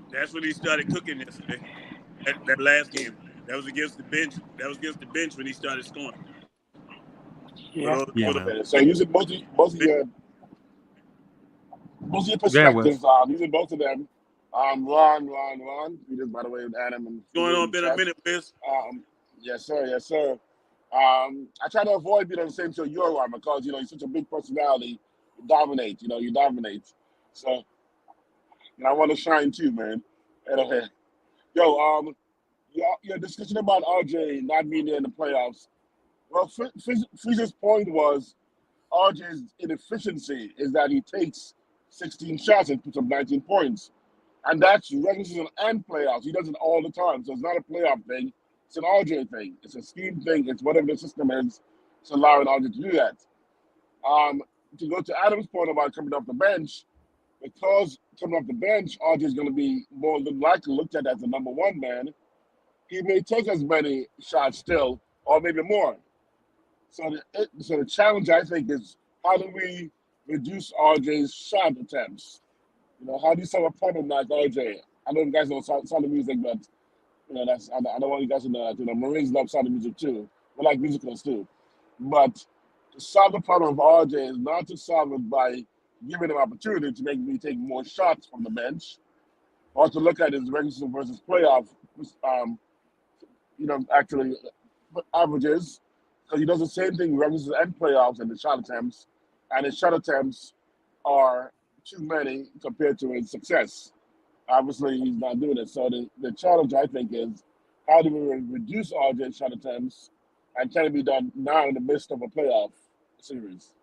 That's when he started cooking yesterday. That last game. That was against the bench. That was against the bench when he started scoring. Yeah. So using both of your perspectives, using both of them. Ron. We just, by the way, with Adam and what's going on? Been a minute, Wiz. Yes, sir. I try to avoid being on the same show you're on because you're such a big personality. You dominate. So, and I want to shine too, man. Anyway, your discussion about RJ not being there in the playoffs. Well, Freezie's point was RJ's inefficiency is that he takes 16 shots and puts up 19 points. And that's regular season and playoffs. He does it all the time. So it's not a playoff thing. It's an RJ thing. It's a scheme thing. It's whatever the system is. It's allowing RJ to do that. To go to Adam's point about coming off the bench, because coming off the bench, RJ is going to be more than likely looked at as the number 1 man. he may take as many shots still, or maybe more. So the challenge, I think, is how do we reduce RJ's shot attempts? How do you solve a problem like RJ? I know you guys know sound of music, but that's I don't want you guys to know that Marines love sound of music too. We like musicals too. But to solve the problem of RJ is not to solve it by giving him opportunity to make me take more shots from the bench, or to look at his regular season versus playoff, actually averages, because he does the same thing regular season and playoffs and the shot attempts, and his shot attempts are too many compared to his success. Obviously, he's not doing it. So the challenge, I think, is how do we reduce RJ's shot attempts, and can it be done now in the midst of a playoff series?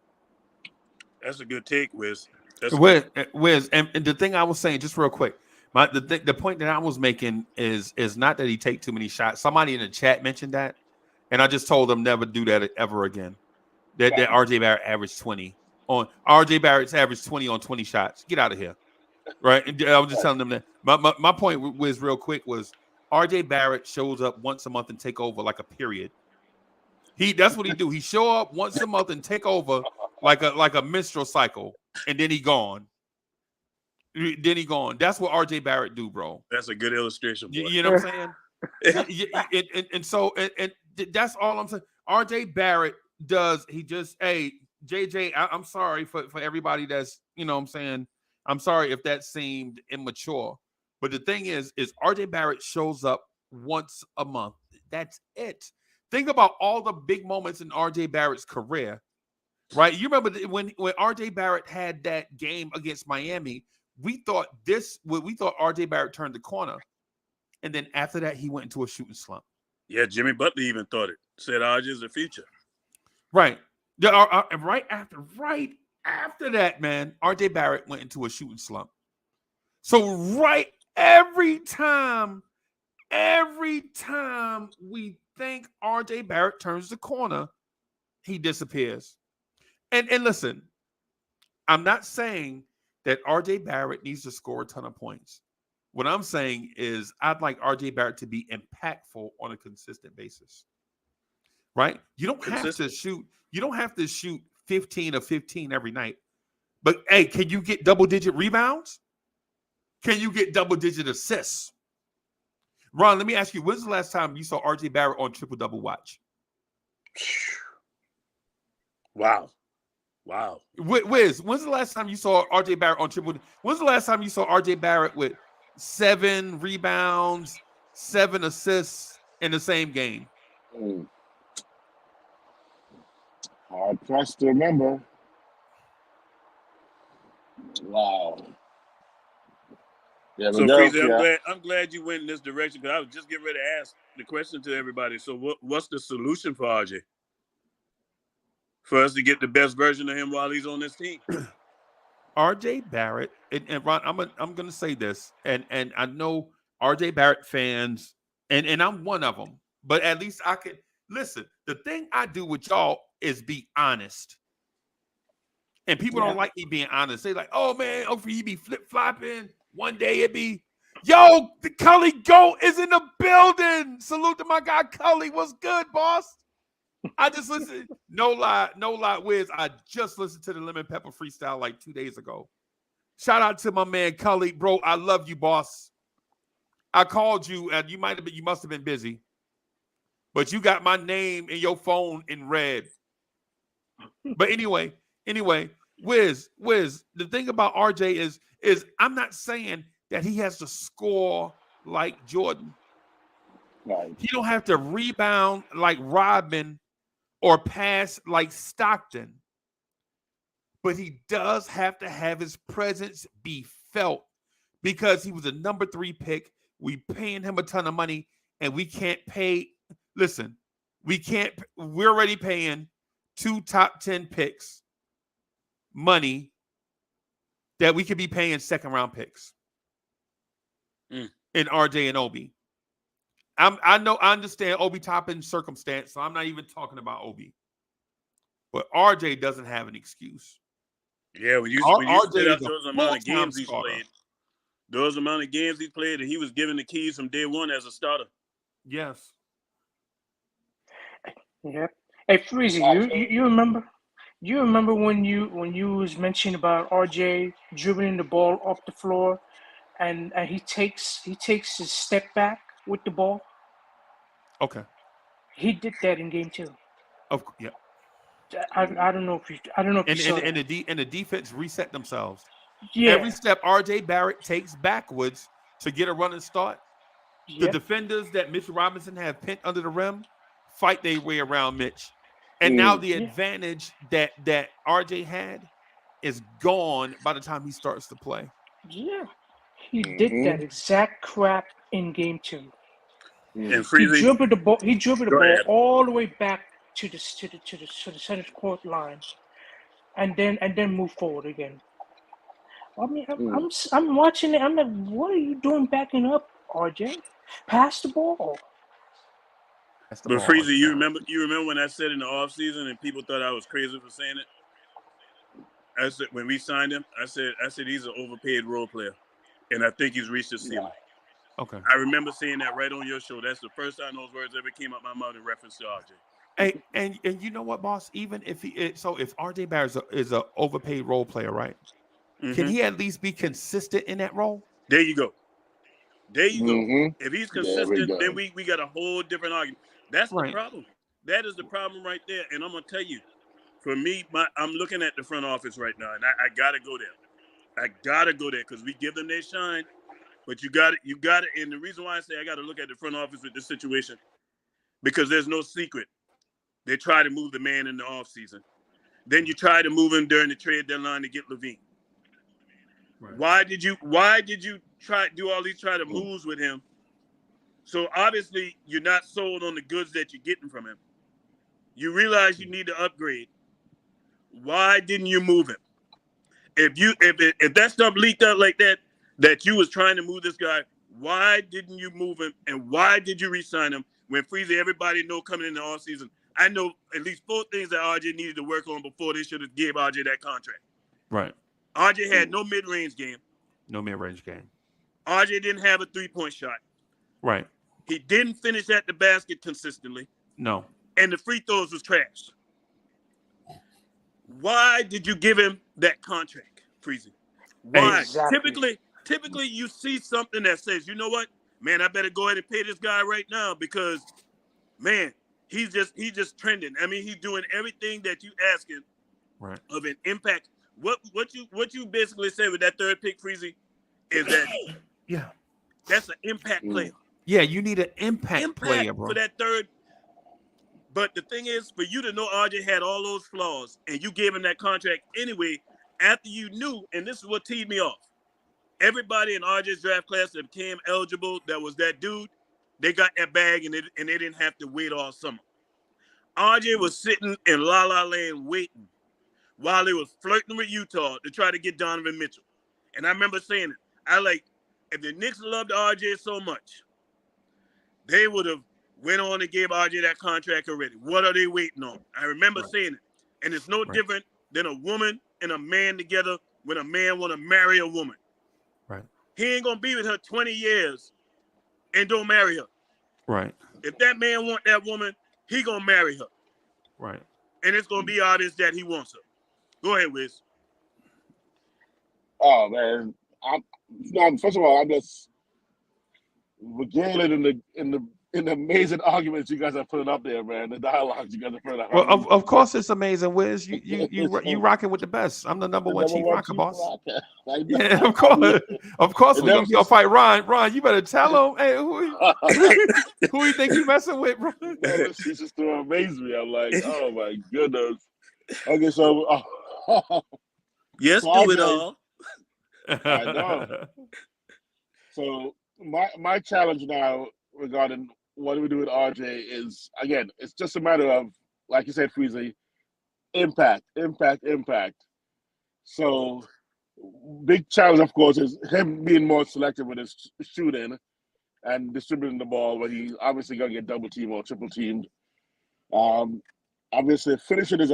That's a good take, Wiz. Wiz, and the thing I was saying, just real quick, the point that I was making is not that he take too many shots. Somebody in the chat mentioned that, and I just told them never do that ever again. That RJ Barrett averaged 20 on RJ Barrett's averaged 20 on 20 shots. Get out of here, right? And I was just telling them that. My point, Wiz, real quick, was RJ Barrett shows up once a month and take over like a period. That's what he do. He show up once a month and take over like a menstrual cycle, and then he gone. That's what RJ Barrett do, bro. That's a good illustration. You know what I'm saying? and so that's all I'm saying. RJ Barrett does. He just, hey, JJ, I'm sorry for everybody that's, what I'm saying. I'm sorry if that seemed immature. But the thing is RJ Barrett shows up once a month. That's it. Think about all the big moments in RJ Barrett's career, right? You remember when RJ Barrett had that game against Miami, we thought RJ Barrett turned the corner. And then after that, he went into a shooting slump. Yeah, Jimmy Butler even thought it. Said RJ's the future. Right. Right after that, man, RJ Barrett went into a shooting slump. So every time we think RJ Barrett turns the corner, he disappears. And listen, I'm not saying that RJ Barrett needs to score a ton of points. What I'm saying is I'd like RJ Barrett to be impactful on a consistent basis. Right? You don't have to shoot 15 or 15 every night. But hey, can you get double-digit rebounds? Can you get double-digit assists? Ron, let me ask you, when's the last time you saw RJ Barrett on triple-double watch? Wow. Wiz, when's the last time you saw RJ Barrett on triple? When's the last time you saw RJ Barrett with 7 rebounds, 7 assists in the same game? Hard pressed to remember. Wow. Yeah, so, Freezie, I'm glad you went in this direction, because I was just getting ready to ask the question to everybody. So what's the solution for RJ? For us to get the best version of him while he's on this team? RJ Barrett, and Ron, I'm going to say this, and I know RJ Barrett fans, and I'm one of them, but at least I can listen. The thing I do with y'all is be honest. And people don't like me being honest. They like, oh man, you be flip-flopping. One day it be, yo, the Cully GOAT is in the building. Salute to my guy Cully. What's good, boss? I just listened. No lie, Wiz. I just listened to the Lemon Pepper Freestyle like 2 days ago. Shout out to my man Cully, bro. I love you, boss. I called you, and you must have been busy, but you got my name in your phone in red. But anyway, Wiz. The thing about RJ is I'm not saying that he has to score like Jordan. Right. He don't have to rebound like Rodman or pass like Stockton. But he does have to have his presence be felt, because he was a number 3 pick. We paying him a ton of money, and we can't pay. Listen, we're already paying 2 top 10 picks money that we could be paying second-round picks in RJ and Obi. I understand Obi Toppin's circumstance, so I'm not even talking about Obi. But RJ doesn't have an excuse. Yeah, when you set up those amount of games he's played, and he was given the keys from day one as a starter. Yes. Yep. Hey, Freezie, you remember? You remember when you was mentioning about RJ dribbling the ball off the floor, and he takes his step back with the ball? Okay. He did that in game 2. Yeah. I don't know if you saw that. And the defense reset themselves. Yeah. Every step RJ Barrett takes backwards to get a running start, the Yep. defenders that Mitch Robinson have pinned under the rim fight their way around Mitch. And now the advantage that RJ had is gone by the time he starts to play. Yeah. He did that exact crap in game 2. And Freezie, He dribbled the ball. Go ahead. All the way back to the center court line, and then move forward again. I mean, I'm watching it. I'm like, what are you doing backing up, RJ? Pass the ball. But Freezie, you remember when I said in the offseason and people thought I was crazy for saying it? I said when we signed him, I said he's an overpaid role player, and I think he's reached his ceiling. Okay. I remember saying that right on your show. That's the first time those words ever came out my mouth in reference to RJ. Hey, and you know what, boss? Even if if RJ Barrett is an overpaid role player, right? Mm-hmm. Can he at least be consistent in that role? There you go. There you go. If he's consistent, then we got a whole different argument. That's the problem. That is the problem right there. And I'm gonna tell you, for me, I'm looking at the front office right now, and I gotta go there. I gotta go there because we give them their shine. But you got it. And the reason why I say I got to look at the front office with this situation, because there's no secret. They try to move the man in the offseason. Then you try to move him during the trade deadline to get Levine. Right. Why did you try to moves with him? So obviously you're not sold on the goods that you're getting from him. You realize you need to upgrade. Why didn't you move him? If that stuff leaked out like that you was trying to move this guy, why didn't you move him, and why did you re-sign him when Freezie, everybody know coming in the offseason? I know at least 4 things that RJ needed to work on before they should have gave RJ that contract. Right. RJ had no mid-range game. No mid-range game. RJ didn't have a three-point shot. Right. He didn't finish at the basket consistently. No. And the free throws was trash. Why did you give him that contract, Freezie? Why? Exactly. Typically, you see something that says, you know what, man, I better go ahead and pay this guy right now because, man, he's just trending. I mean, he's doing everything that you asking of an impact. What you basically say with that third pick, Freezie, is that that's an impact player. Yeah, you need an impact player, bro. For that third. But the thing is, for you to know RJ had all those flaws and you gave him that contract anyway, after you knew, and this is what teed me off. Everybody in RJ's draft class that became eligible, that was that dude, they got that bag and they didn't have to wait all summer. RJ was sitting in La La Land waiting while he was flirting with Utah to try to get Donovan Mitchell. And I remember saying it. If the Knicks loved RJ so much, they would have went on and gave RJ that contract already. What are they waiting on? I remember saying it. And it's no different than a woman and a man together when a man want to marry a woman. Right. He ain't going to be with her 20 years and don't marry her. Right. If that man want that woman, he going to marry her. Right. And it's going to be obvious that he wants her. Go ahead, Wiz. Oh, man. First of all, I'm just regaling in the amazing arguments you guys are putting up there, man. The dialogues you guys are putting up. Well, of course it's amazing, Wiz. You rocking with the best. I'm the number one chief rocker, boss. Yeah, of course. Of course we're gonna fight Ron. Ron, you better tell him. Hey, who you think you messing with, bro? She just still amazed me. I'm like, oh my goodness. Okay, so yes, so do it all. I know. So my challenge now regarding what do we do with RJ is, again, it's just a matter of, like you said, Freezie, impact. So big challenge, of course, is him being more selective with his shooting and distributing the ball when he's obviously going to get double teamed or triple teamed. Obviously, finishing is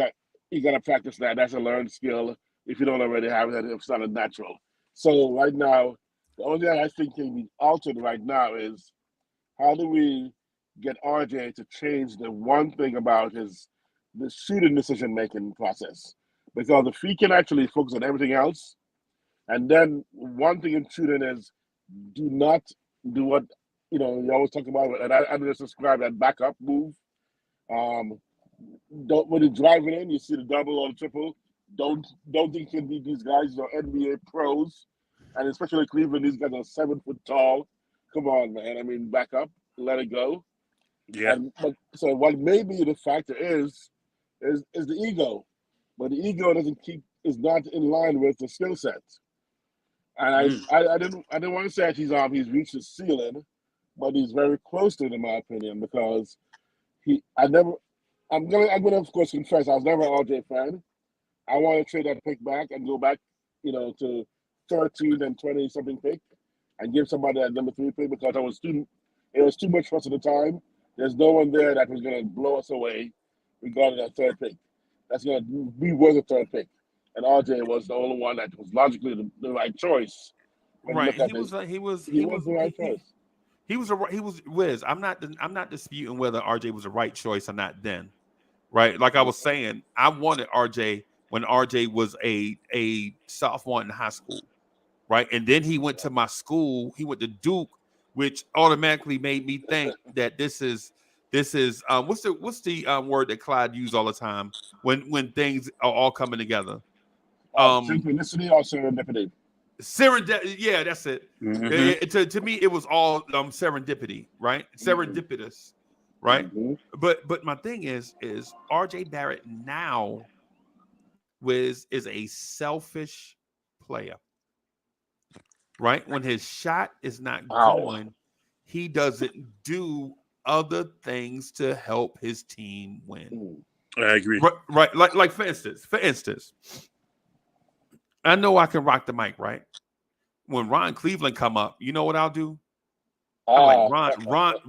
you got to practice that. That's a learned skill. If you don't already have it, it's not a natural. So right now, the only thing I think can be altered right now is how do we get RJ to change the one thing about the shooting decision making process. Because if he can actually focus on everything else, and then one thing in shooting is do not do what you always talk about, and I just describe that backup move. Don't when you're driving in, you see the double or the triple. Don't think you can beat these guys. They're NBA pros, and especially Cleveland. These guys are 7 foot tall. Come on, man. I mean, back up, let it go. Yeah. So what maybe the factor is the ego, but the ego is not in line with the skill set. And I didn't want to say that he's reached his ceiling, but he's very close to it in my opinion because I'm gonna of course confess I was never an RJ fan. I want to trade that pick back and go back, to 13 and 20 something pick and give somebody that number 3 pick because it was too much for us at the time. There's no one there that was gonna blow us away regarding that 3rd pick. That's gonna be worth a 3rd pick. And RJ was the only one that was logically the right choice. Right. He was the right choice. He was Wiz. I'm not disputing whether RJ was the right choice or not then. Right? Like I was saying, I wanted RJ when RJ was a sophomore in high school. Right? And then he went to my school, he went to Duke, which automatically made me think that this is what's the word that Clyde used all the time when things are all coming together? Synchronicity or serendipity? Yeah, that's it. Mm-hmm. To me, it was all serendipity, right? Serendipitous, right? Mm-hmm. But my thing is RJ Barrett now is a selfish player, right? When his shot is not going, he doesn't do other things to help his team win. I agree. Right. Like for instance. I know I can rock the mic, right? When Ron Cleveland come up, you know what I'll do? I'm like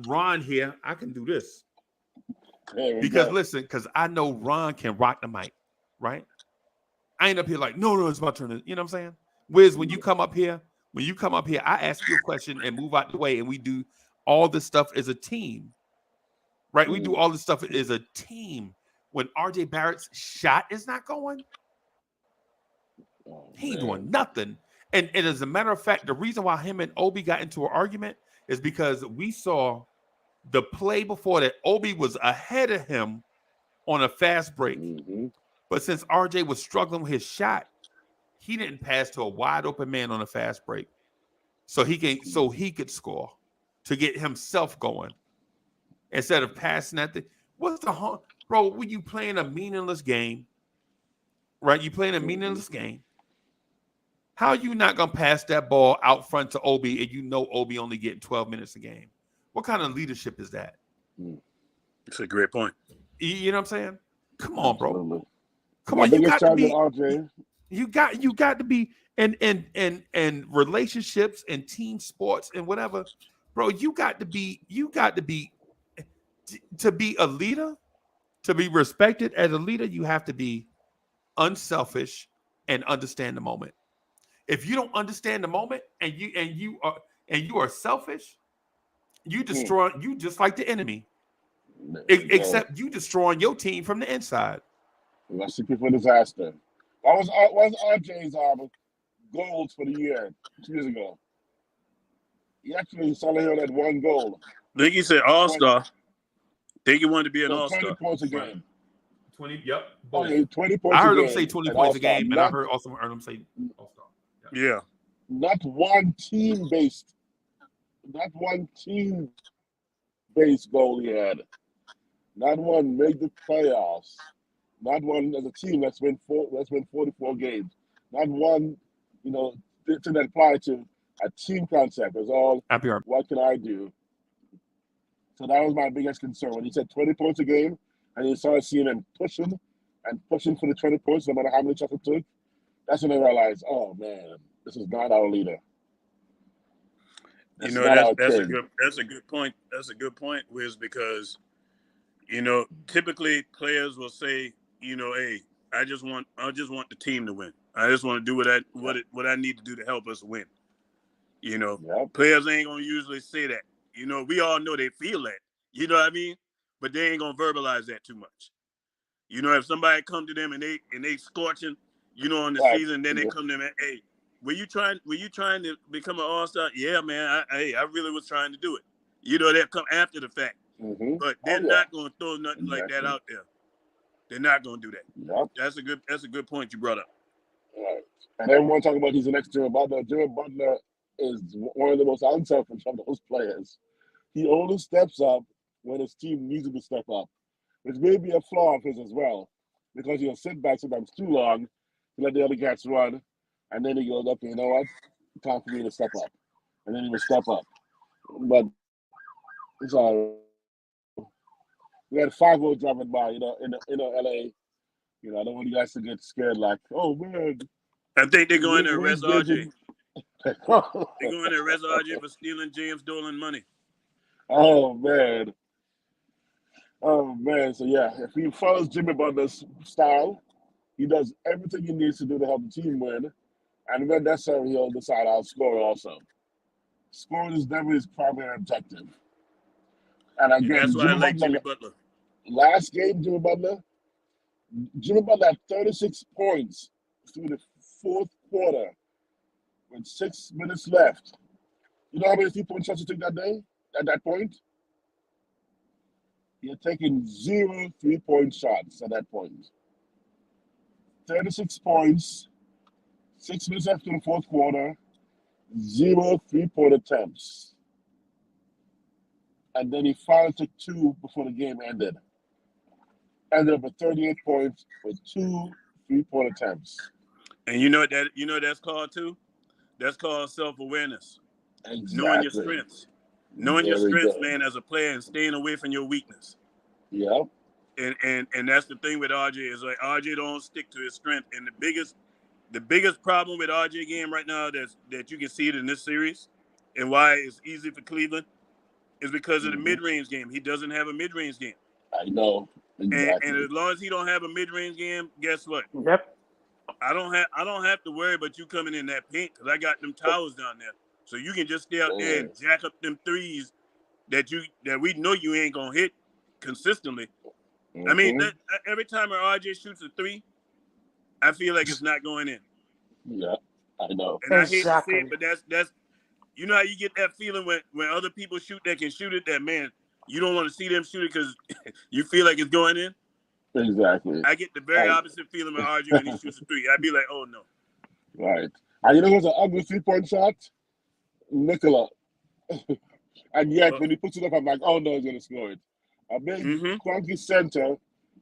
Ron here. I can do this because I know Ron can rock the mic, right? I ain't up here like no, it's my turn. You know what I'm saying? Wiz, when you come up here, I ask you a question and move out the way, and we do all this stuff as a team, right? We do all this stuff as a team. When RJ Barrett's shot is not going. He ain't doing nothing. And as a matter of fact, the reason why him and Obi got into an argument is because we saw the play before that Obi was ahead of him on a fast break. Mm-hmm. But since RJ was struggling with his shot, he didn't pass to a wide open man on a fast break. So he could score to get himself going. Instead of passing that thing. What's the harm? Bro, when you playing a meaningless game, right? You playing a meaningless game. How are you not going to pass that ball out front to Obi and you know Obi only getting 12 minutes a game? What kind of leadership is that? It's a great point. You know what I'm saying? Come on, bro. Absolutely. Come on. You got to be in relationships and team sports and whatever. Bro, you got to be to be a leader, to be respected as a leader, you have to be unselfish and understand the moment. If you don't understand the moment and you are selfish, you destroy you just like the enemy. Except you destroying your team from the inside. Recipe for disaster. What was RJ's goals for the year 2 years ago? He actually Solid had 1 goal. I think he said All-Star. I think he wanted to be an All-Star. 20 points a game. Right. 20, yep. 20 points I heard him say 20 points a game, and I heard him say All-Star. Yeah. Not one team-based goal he had. Not one made the playoffs. Not one as a team that's been 44 games. Not one, thing that applied to a team concept. It's all what can I do? So that was my biggest concern. When he said 20 points a game and you started seeing him pushing for the 20 points no matter how many shots it took, that's when I realized, oh man, this is not our leader. That's a good point. That's a good point, Wiz, because typically players will say, hey, I just want the team to win. I just want to do what I need to do to help us win. Players ain't gonna usually say that. We all know they feel that. You know what I mean? But they ain't gonna verbalize that too much. You know, if somebody come to them and they scorching, you know, on the season, then they come to them and, hey, were you trying to become an all-star? Yeah, man. I really was trying to do it. You know, they'll come after the fact. But they're not gonna throw nothing like that out there. They're not gonna do that. Yep. That's a good point you brought up. Right. And everyone talking about he's the next Jimmy Butler. Jimmy Butler is one of the most unselfish of those players. He only steps up when his team needs him to step up, which may be a flaw of his as well, because he'll sit back sometimes too long to let the other cats run, and then he goes, okay, you know what? Time for me to step up. And then he will step up. But it's all right. We had 5-0 driving by, you know, in LA. You know, I don't want you guys to get scared like, oh, man. I think they're going to arrest RJ. They're going to arrest RJ for stealing James Dolan money. Oh, man. Oh, man. So, yeah, if he follows Jimmy Butler's style, he does everything he needs to do to help the team win. And when necessary, he'll decide I'll score also. Scoring is never his primary objective. And again, that's why I like Jimmy Butler. Last game, Jimmy Butler had 36 points through the fourth quarter with 6 minutes left. You know how many 3-point shots he took that day at that point? He had taken 0 3-point shots at that point. 36 points, 6 minutes left in the fourth quarter, 0 3-point attempts. And then he finally took 2 before the game ended. Ended up with 38 points with 2 3-point attempts. And you know what that's called too? That's called self-awareness. Exactly. Knowing your strengths. Knowing your strengths, man, as a player, and staying away from your weakness. Yep. And that's the thing with RJ is like RJ don't stick to his strength. And the biggest problem with RJ game right now that you can see it in this series and why it's easy for Cleveland is because of the mid-range game. He doesn't have a mid-range game. I know. Exactly. And as long as he don't have a mid-range game, guess what? Yep. I don't have to worry about you coming in that paint because I got them towers down there. So you can just stay out there and jack up them threes that we know you ain't gonna hit consistently. I mean, every time an RJ shoots a 3, I feel like it's not going in. Yeah, I know. And I hate to say it, but that's you know how you get that feeling when other people shoot that can shoot it, that man, you don't want to see them shoot it because you feel like it's going in. Exactly. I get the very opposite feeling with RJ when he shoots a 3. I'd be like, oh no. Right. And you know what's an ugly 3-point shot? Nikola. And yet when he puts it up, I'm like, oh no, he's gonna score it. A big clunky center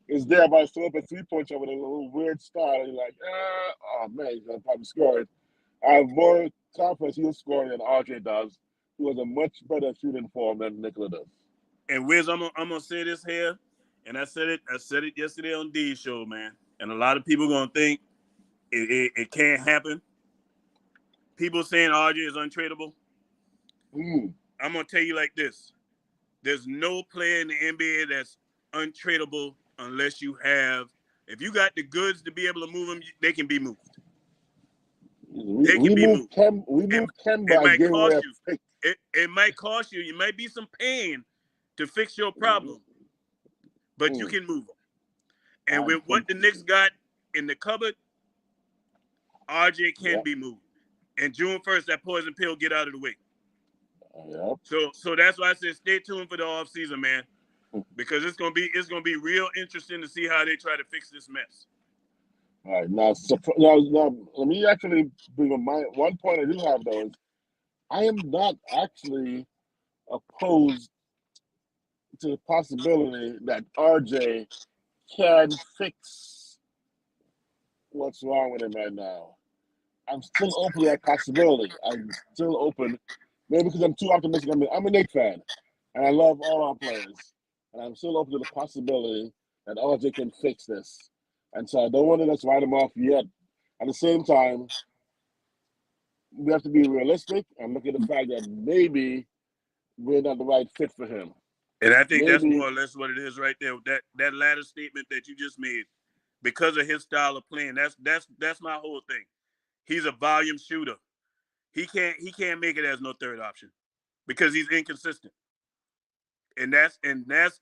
is there about to throw up a 3-point shot with a little weird style, and you're like, oh man, he's gonna probably score it. I have more confidence he'll score than RJ does, who has a much better shooting form than Nikola does. And Wiz, I'm gonna say this here, and I said it yesterday on D's show, man. And a lot of people gonna think it can't happen. People saying RJ is untradeable. I'm gonna tell you like this: there's no player in the NBA that's untradeable unless if you got the goods to be able to move them, they can be moved. They can be moved. We moved Kemba. It might cost you. It might be some pain to fix your problem, but you can move them. And with what the Knicks got in the cupboard, RJ can be moved. And June 1st, that poison pill get out of the way. So that's why I said stay tuned for the offseason, man, because it's gonna be real interesting to see how they try to fix this mess. All right, now let me actually bring up one point I do have though is I am not actually opposed to the possibility that RJ can fix what's wrong with him right now. I'm still open to that possibility. I'm still open. Maybe because I'm too optimistic. I'm a Knicks fan, and I love all our players. And I'm still open to the possibility that RJ can fix this. And so I don't want to just write him off yet. At the same time, we have to be realistic and look at the fact that maybe we're not the right fit for him. And I think that's more or less what it is right there. That latter statement that you just made, because of his style of playing, that's my whole thing. He's a volume shooter. He can't make it as no third option because he's inconsistent. And that's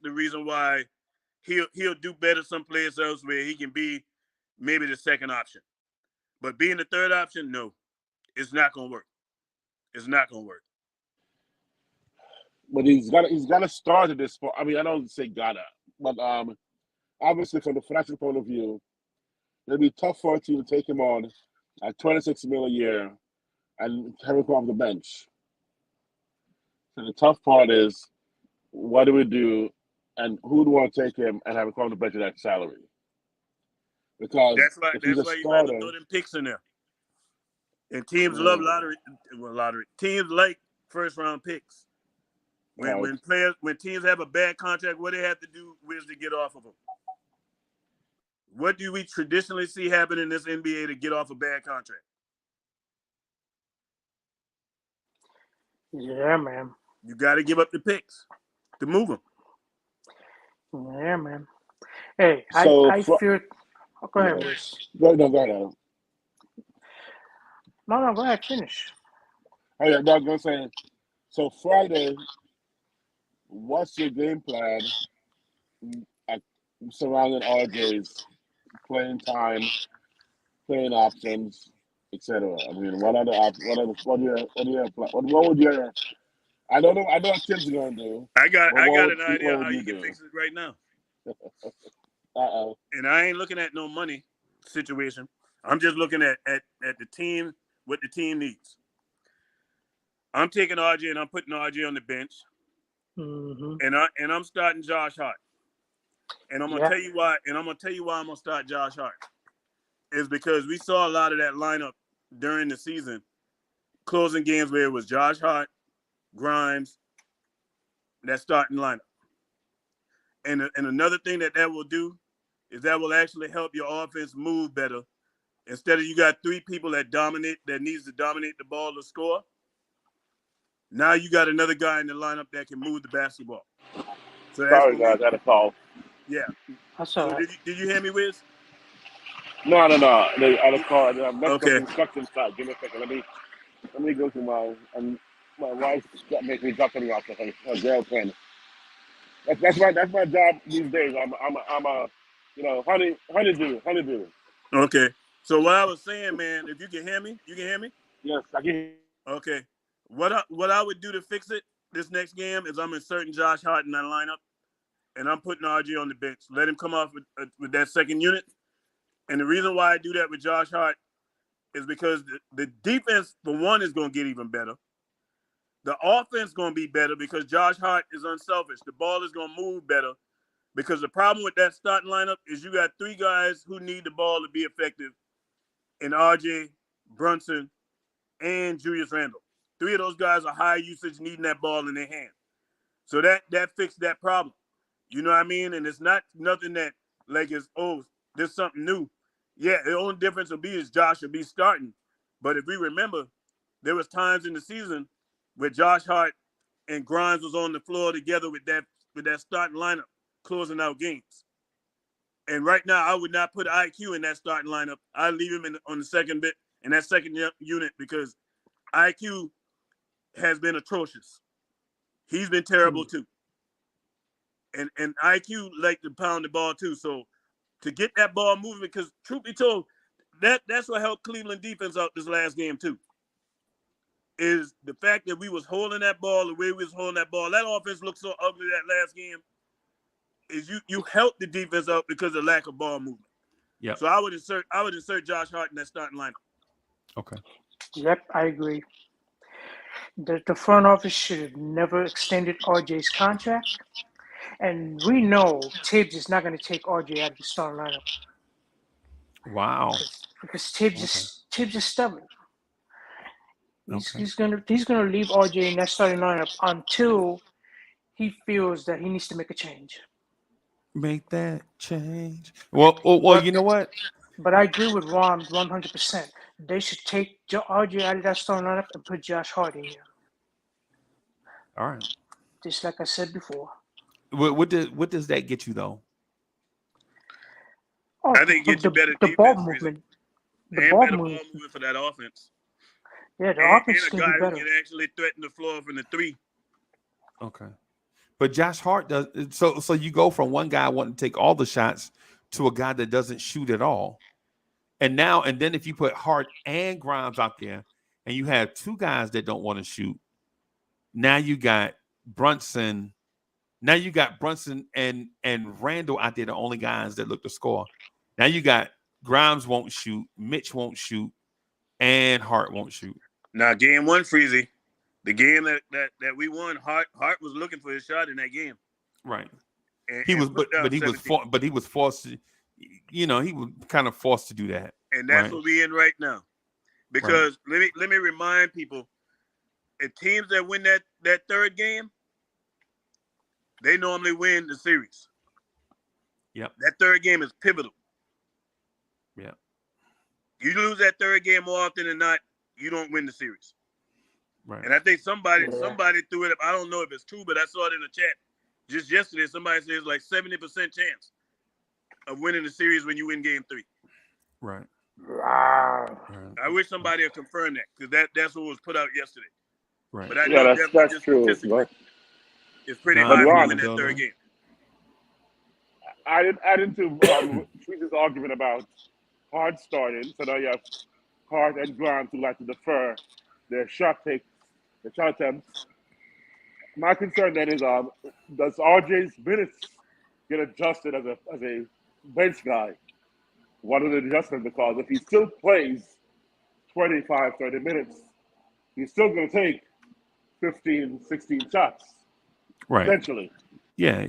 the reason why he'll do better someplace else where he can be maybe the second option. But being the third option, no, it's not gonna work. It's not gonna work. But he's got to start at this point. I mean, I don't say gotta, but obviously from the financial point of view, it'll be tough for a team to take him on at $26 million a year and have him come off the bench. So the tough part is, what do we do, and who do we want to take him and have him come off the bench at that salary? Because That's why if he's a you have to starter, throw them picks in there. And teams love lottery. Teams like first round picks. When teams have a bad contract, what they have to do is to get off of them. What do we traditionally see happen in this NBA to get off a bad contract? Yeah, man. You got to give up the picks to move them. Yeah, man. Hey, So I feel. Oh, go ahead, Wiz. Go ahead. No, go ahead. Finish. Oh yeah, no, I was gonna say. So Friday, what's your game plan surrounding RJ's playing time, playing options, etc.? I mean, what would your I know what Tim's gonna do. I got an What idea would how you do? can fix it right now. Uh-oh. And I ain't looking at no money situation. I'm just looking at the team, what the team needs. I'm taking RJ and I'm putting RJ on the bench. Mm-hmm. And I'm starting Josh Hart. And I'm gonna tell you why. And I'm gonna tell you why I'm gonna start Josh Hart. Is because we saw a lot of that lineup during the season, closing games where it was Josh Hart, Grimes, that starting lineup. And another thing that will do is that will actually help your offense move better. Instead of you got three people that needs to dominate the ball to score. Now you got another guy in the lineup that can move the basketball. So Sorry, guys, I had a call. Yeah. That's all right. Did you hear me, Wiz? No. I had a call. I'm Okay. construction site. Give me a second. Let me go to my wife making me drop something off to her girlfriend. That's my job these days. I'm a honeydew. Okay. So what I was saying, man, if you can hear me, Yes, I can. Okay. What I would do to fix it this next game is I'm inserting Josh Hart in that lineup, and I'm putting RJ on the bench. Let him come off with that second unit. And the reason why I do that with Josh Hart is because the defense, for one, is going to get even better. The offense is going to be better because Josh Hart is unselfish. The ball is going to move better because the problem with that starting lineup is you got three guys who need the ball to be effective in RJ, Brunson, and Julius Randle. Three of those guys are high usage, needing that ball in their hand. So that fixed that problem. You know what I mean? And it's not nothing that like is, there's something new. Yeah, the only difference will be is Josh will be starting. But if we remember, there was times in the season where Josh Hart and Grimes was on the floor together with that starting lineup, closing out games. And right now, I would not put IQ in that starting lineup. I leave him on the second bit in that second unit because IQ has been atrocious. He's been terrible too. And IQ like to pound the ball too. So to get that ball moving, because truth be told, that's what helped Cleveland defense out this last game too. Is the fact that we was holding that ball the way we was holding that ball. That offense looked so ugly that last game. Is you helped the defense out because of lack of ball movement. Yeah. So I would insert Josh Hart in that starting lineup. Okay. Yep, I agree. The front office should have never extended RJ's contract. And we know Tibbs is not going to take RJ out of the starting lineup. Wow. Because Tibbs is stubborn. He's gonna leave RJ in that starting lineup until he feels that he needs to make a change. Make that change. Well, you know what? But I agree with Ron 100%. They should take RJ out of that starting lineup and put Josh Hart in there. All right. Just like I said before. What does that get you though? I think it gets you better the defense. Ball movement. The ball movement for that offense. Yeah, the offense and can a guy be better. who can actually threaten the floor from the three. Okay. But Josh Hart does. So you go from one guy wanting to take all the shots to a guy that doesn't shoot at all. And then if you put Hart and Grimes out there and you have two guys that don't want to shoot, now you got Brunson. Now you got Brunson and Randall out there, the only guys that look to score. Now you got Grimes won't shoot, Mitch won't shoot, and Hart won't shoot. Now, game one, Freezie, the game that we won, Hart was looking for his shot in that game. Right. And, he was, put down but he 17. was he was forced to, he was kind of forced to do that. And that's right? what we're in right now. Because let me remind people, if teams that win that third game, they normally win the series. Yep. That third game is pivotal. Yeah. You lose that third game more often than not, you don't win the series. Right. And I think somebody threw it up. I don't know if it's true, but I saw it in the chat just yesterday. Somebody says like 70% chance of winning the series when you win game 3. Right. Wow. I wish somebody had confirmed that because that's what was put out yesterday. Right. But I know that's true. It's pretty No, high to Ron, win that third game. I didn't to Freeze's argument about Hart starting. So now you have Hart and Grimes who like to defer their shot attempts. My concern then is, does RJ's minutes get adjusted as a bench guy? What are the adjustments? Because if he still plays 25, 30 minutes, he's still going to take 15, 16 shots. Right. Potentially. Yeah.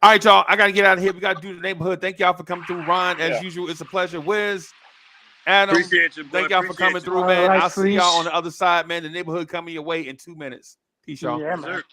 All right, y'all. I got to get out of here. We got to do the neighborhood. Thank y'all for coming through. Ron, as usual, it's a pleasure. Wiz, Adam, Appreciate you, boy. thank y'all for Appreciate coming you. through, man. All right, I'll see y'all Freeze. on the other side, man. The neighborhood coming your way in 2 minutes. Peace, y'all. Yeah, Yes, man. sir.